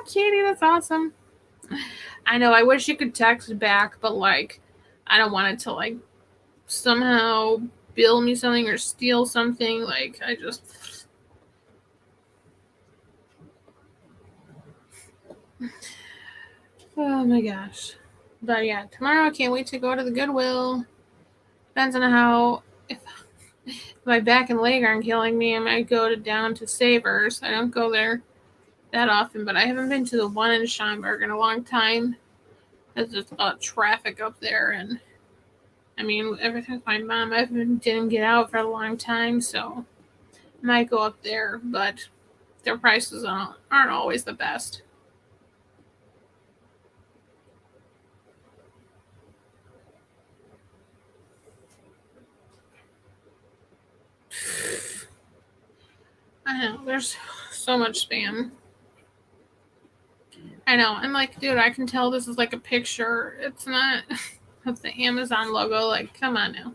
Katie, that's awesome. I know, I wish you could text back, but like, I don't want it to like somehow bill me something or steal something. Like, I just. Oh my gosh. But yeah, tomorrow I can't wait to go to the Goodwill. Depends on how. If my back and leg aren't killing me, I might go down to Savers. I don't go there that often, but I haven't been to the one in Scheinberg in a long time. There's just a lot of traffic up there, and I mean, everything with my mom, I didn't get out for a long time, so I might go up there, but their prices aren't always the best. I know, there's so much spam. I know, I'm like, dude, I can tell this is like a picture. It's not of the Amazon logo. Like, come on now.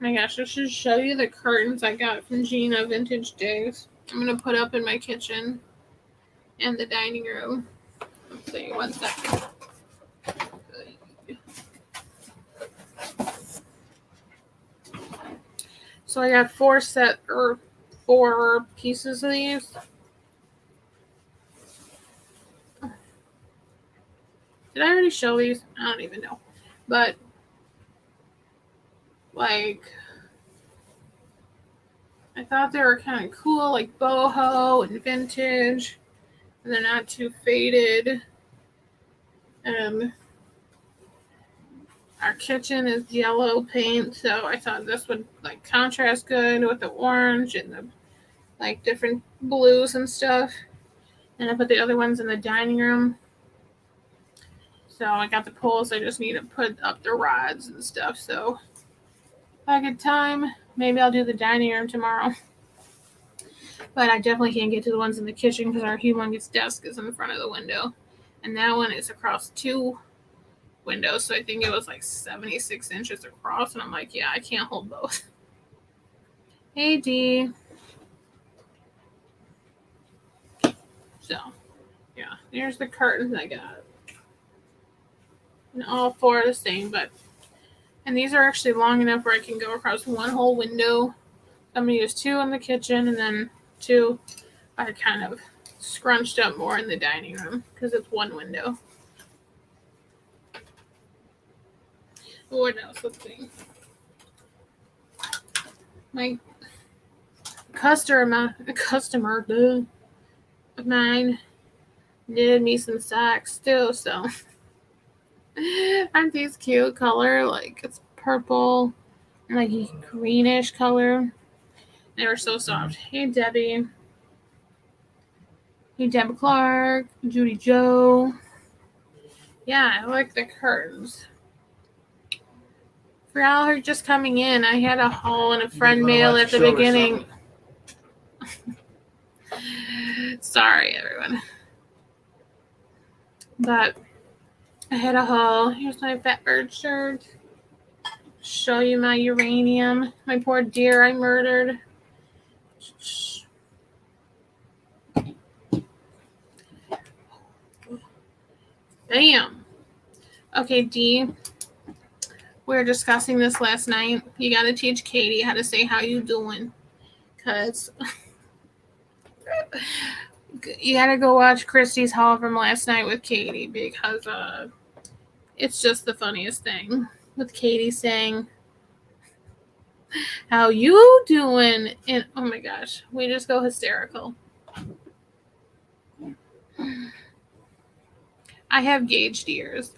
My gosh, I should show you the curtains I got from Gina Vintage Days. I'm going to put up in my kitchen and the dining room. Let's see, 1 second. So I got 4 pieces of these. Did I already show these? I don't even know. But like, I thought they were kind of cool, like boho and vintage, and they're not too faded. Our kitchen is yellow paint, so I thought this would like contrast good with the orange and the like different blues and stuff. And I put the other ones in the dining room. So I got the poles. I just need to put up the rods and stuff. So if I get time, maybe I'll do the dining room tomorrow. But I definitely can't get to the ones in the kitchen because our humongous desk is in the front of the window. And that one is across 2 windows. So I think it was like 76 inches across. And I'm like, yeah, I can't hold both. Hey, D. So, yeah, here's the curtains I got. And all 4 are the same, and these are actually long enough where I can go across 1 whole window. I'm going to use 2 in the kitchen and then 2 are kind of scrunched up more in the dining room because it's 1 window. What else? Let's see. My customer of mine knitted me some socks too, so aren't these cute color? Like, it's purple and like a greenish color. They were so soft. Hey, Debbie. Hey, Deb Clark, Judy Joe. Yeah, I like the curtains. For y'all who are just coming in, I had a haul and a friend mail at the beginning. Sorry, everyone. But I had a haul. Here's my Fat Bird shirt. Show you my uranium. My poor deer I murdered. Bam. Okay, D. We were discussing this last night. You got to teach Katie how to say how you doing. Because you got to go watch Christy's Haul from last night with Katie. Because it's just the funniest thing. With Katie saying, how you doing? And oh my gosh, we just go hysterical. I have gauged ears.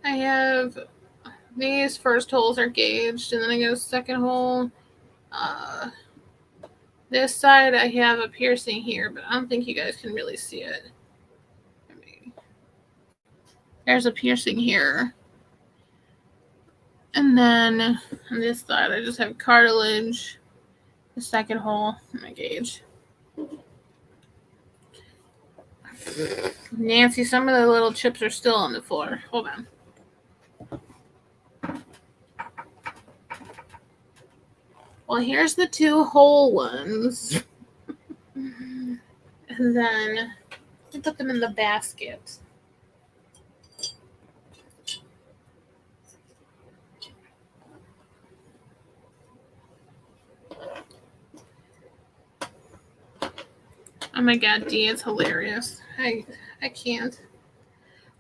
I have these first holes are gauged, and then I get a second hole. This side I have a piercing here, but I don't think you guys can really see it. There's a piercing here. And then on this side I just have cartilage. The second hole in my gauge. Nancy, some of the little chips are still on the floor. Hold on. Well, here's the 2 whole ones. And then I put them in the basket. Oh my god, Dee, it's hilarious. I can't.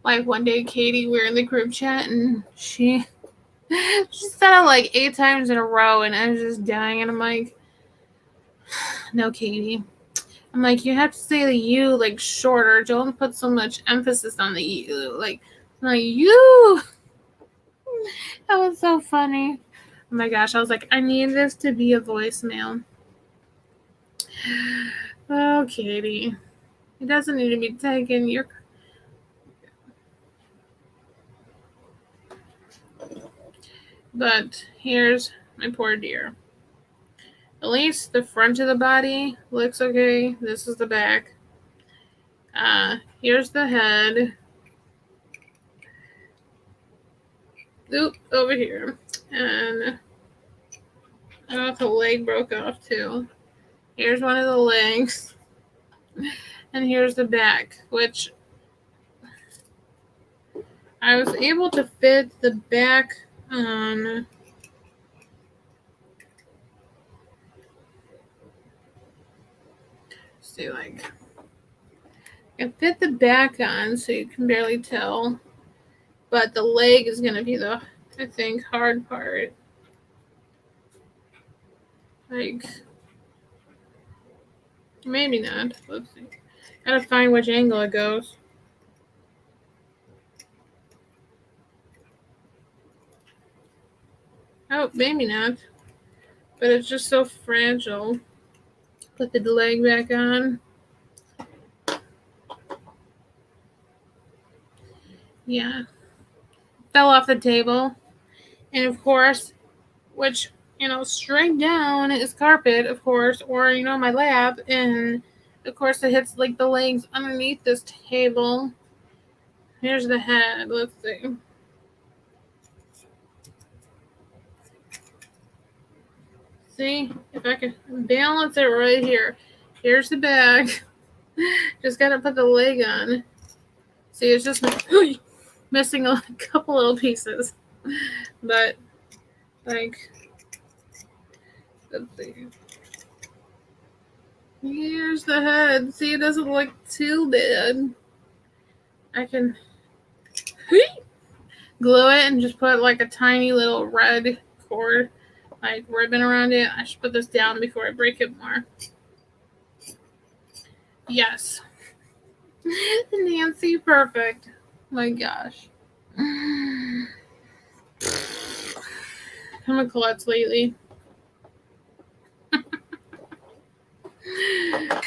Like one day Katie, we're in the group chat and she said it like 8 times in a row and I was just dying and I'm like, no, Katie. I'm like, you have to say the you like shorter. Don't put so much emphasis on the you. Like you. That was so funny. Oh my gosh, I was like, I need this to be a voicemail. Oh, Katie. It doesn't need to be taken. But here's my poor dear. At least the front of the body looks okay. This is the back. Here's the head. Oop, over here. And I don't know if the leg broke off too. Here's one of the legs. And here's the back, which I was able to fit the back on. See, like, I fit the back on so you can barely tell, but the leg is going to be the, I think, hard part. Like, maybe not. Let's see. Gotta find which angle it goes. Oh, maybe not. But it's just so fragile. Put the leg back on. Yeah. Fell off the table. And of course, which, straight down is carpet, of course, or, my lap. And of course it hits like the legs underneath this table. Here's the head. Let's see. See, if I can balance it right here. Here's the back. Just gotta put the leg on. See, it's just missing a couple little pieces. But, like, let's see. Here's the head. See, it doesn't look too bad. I can glue it and just put like a tiny little red cord, like ribbon around it. I should put this down before I break it more. Yes. Nancy, perfect. My gosh. I'm a klutz lately.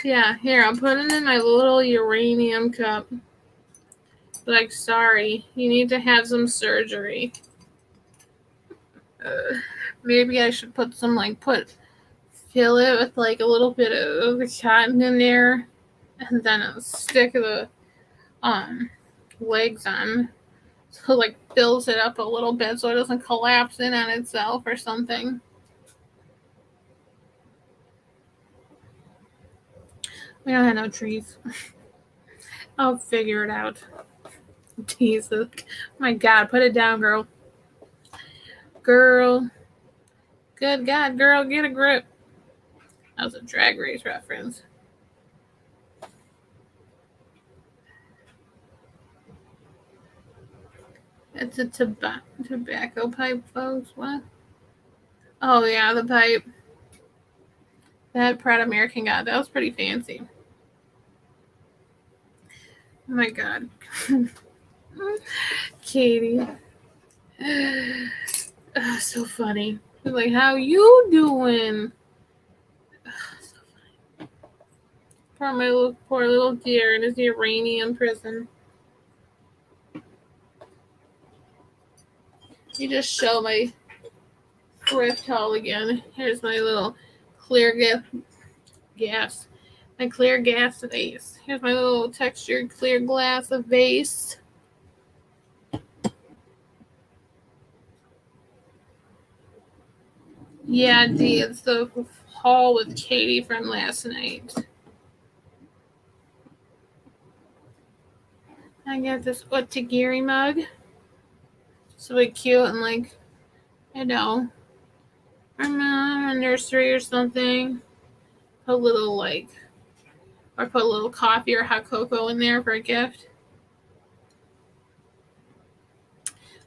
Yeah, here, I'm putting in my little uranium cup. Like, sorry, you need to have some surgery. Maybe I should put some, fill it with, like, a little bit of cotton in there. And then I'll stick the legs on. So, like, fills it up a little bit so it doesn't collapse in on itself or something. We don't have no trees. I'll figure it out. Jesus. My God, put it down, girl. Girl. Good God, girl, get a grip. That was a Drag Race reference. It's a tobacco pipe, folks. What? Oh, yeah, the pipe. That Proud American God. That was pretty fancy. Oh, my God. Katie. So funny. Like, how you doing? So funny. Poor little dear in his Iranian prison. You just show my thrift haul again. Here's my little clear gas. My clear gas vase. Here's my little textured clear glass of vase. Yeah, D, it's the haul with Katie from last night. I got this Otagiri mug. It's really cute and like, I know, I'm in a nursery or something. Put a little put a little coffee or hot cocoa in there for a gift.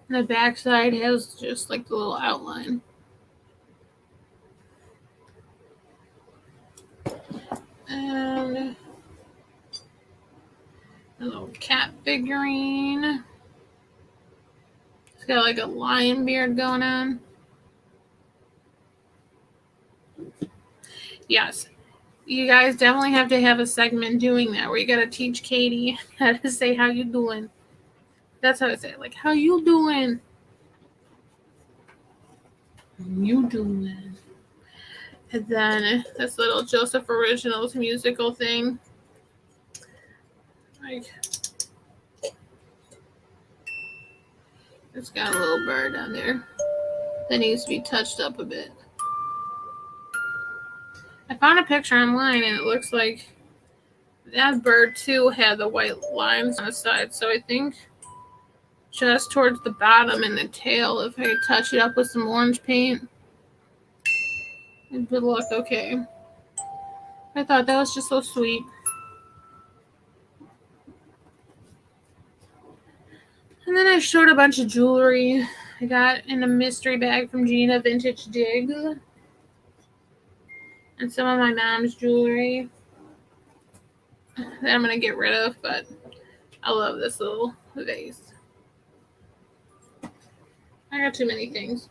And the backside has just like the little outline. And a little cat figurine. It's got like a lion beard going on. Yes. You guys definitely have to have a segment doing that where you gotta teach Katie how to say how you doing. That's how I say it. Like, how you doing? You doing? And then this little Joseph Originals musical thing. Like, it's got a little bird on there that needs to be touched up a bit. I found a picture online and it looks like that bird too had the white lines on the side. So I think just towards the bottom and the tail, if I could touch it up with some orange paint, it would look okay. I thought that was just so sweet. And then I showed a bunch of jewelry I got in a mystery bag from Gina Vintage Digs. And some of my mom's jewelry that I'm going to get rid of, but I love this little vase. I got too many things.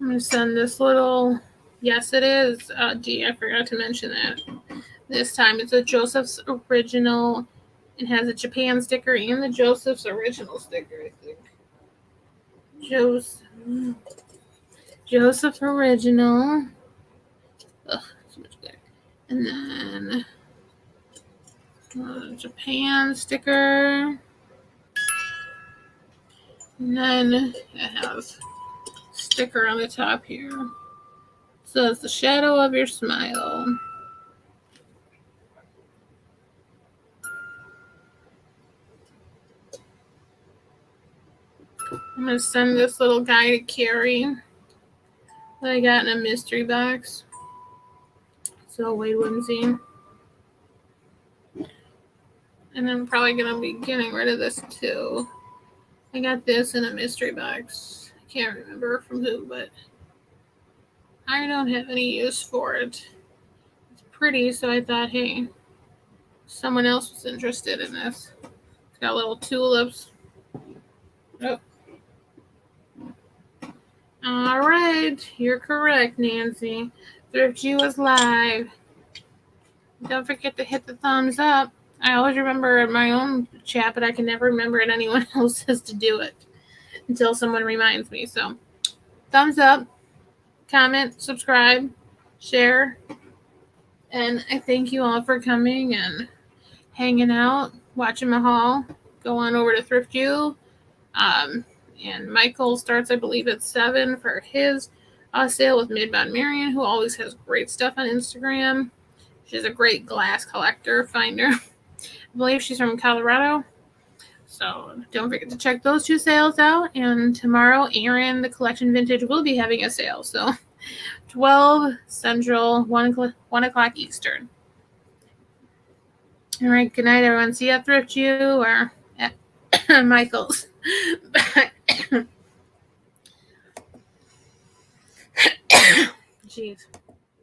I'm going to send this little, yes it is, D, I forgot to mention that. This time it's a Joseph's Original. It has a Japan sticker and the Joseph's Original sticker, I think. Joseph Original. Ugh, so much better. And then Japan sticker. And then it has sticker on the top here. It says the shadow of your smile. I'm going to send this little guy to Carrie that I got in a mystery box. So Wade wouldn't see him. And I'm probably going to be getting rid of this too. I got this in a mystery box. I can't remember from who, but I don't have any use for it. It's pretty, so I thought, hey, someone else was interested in this. It's got little tulips. Oh. All right, you're correct, Nancy. Thrift You is live. Don't forget to hit the thumbs up. I always remember my own chat, but I can never remember at anyone else's to do it until someone reminds me. So, thumbs up, comment, subscribe, share. And I thank you all for coming and hanging out, watching my haul. Go on over to Thrift You. And Michael starts, I believe, at 7 for his sale with Midbound Marion, who always has great stuff on Instagram. She's a great glass collector finder. I believe she's from Colorado. So don't forget to check those 2 sales out. And tomorrow, Erin, the Collection Vintage, will be having a sale. So 12 Central, 1 o'clock Eastern. All right, good night, everyone. See you at Thrift U or at Michael's. Jeez.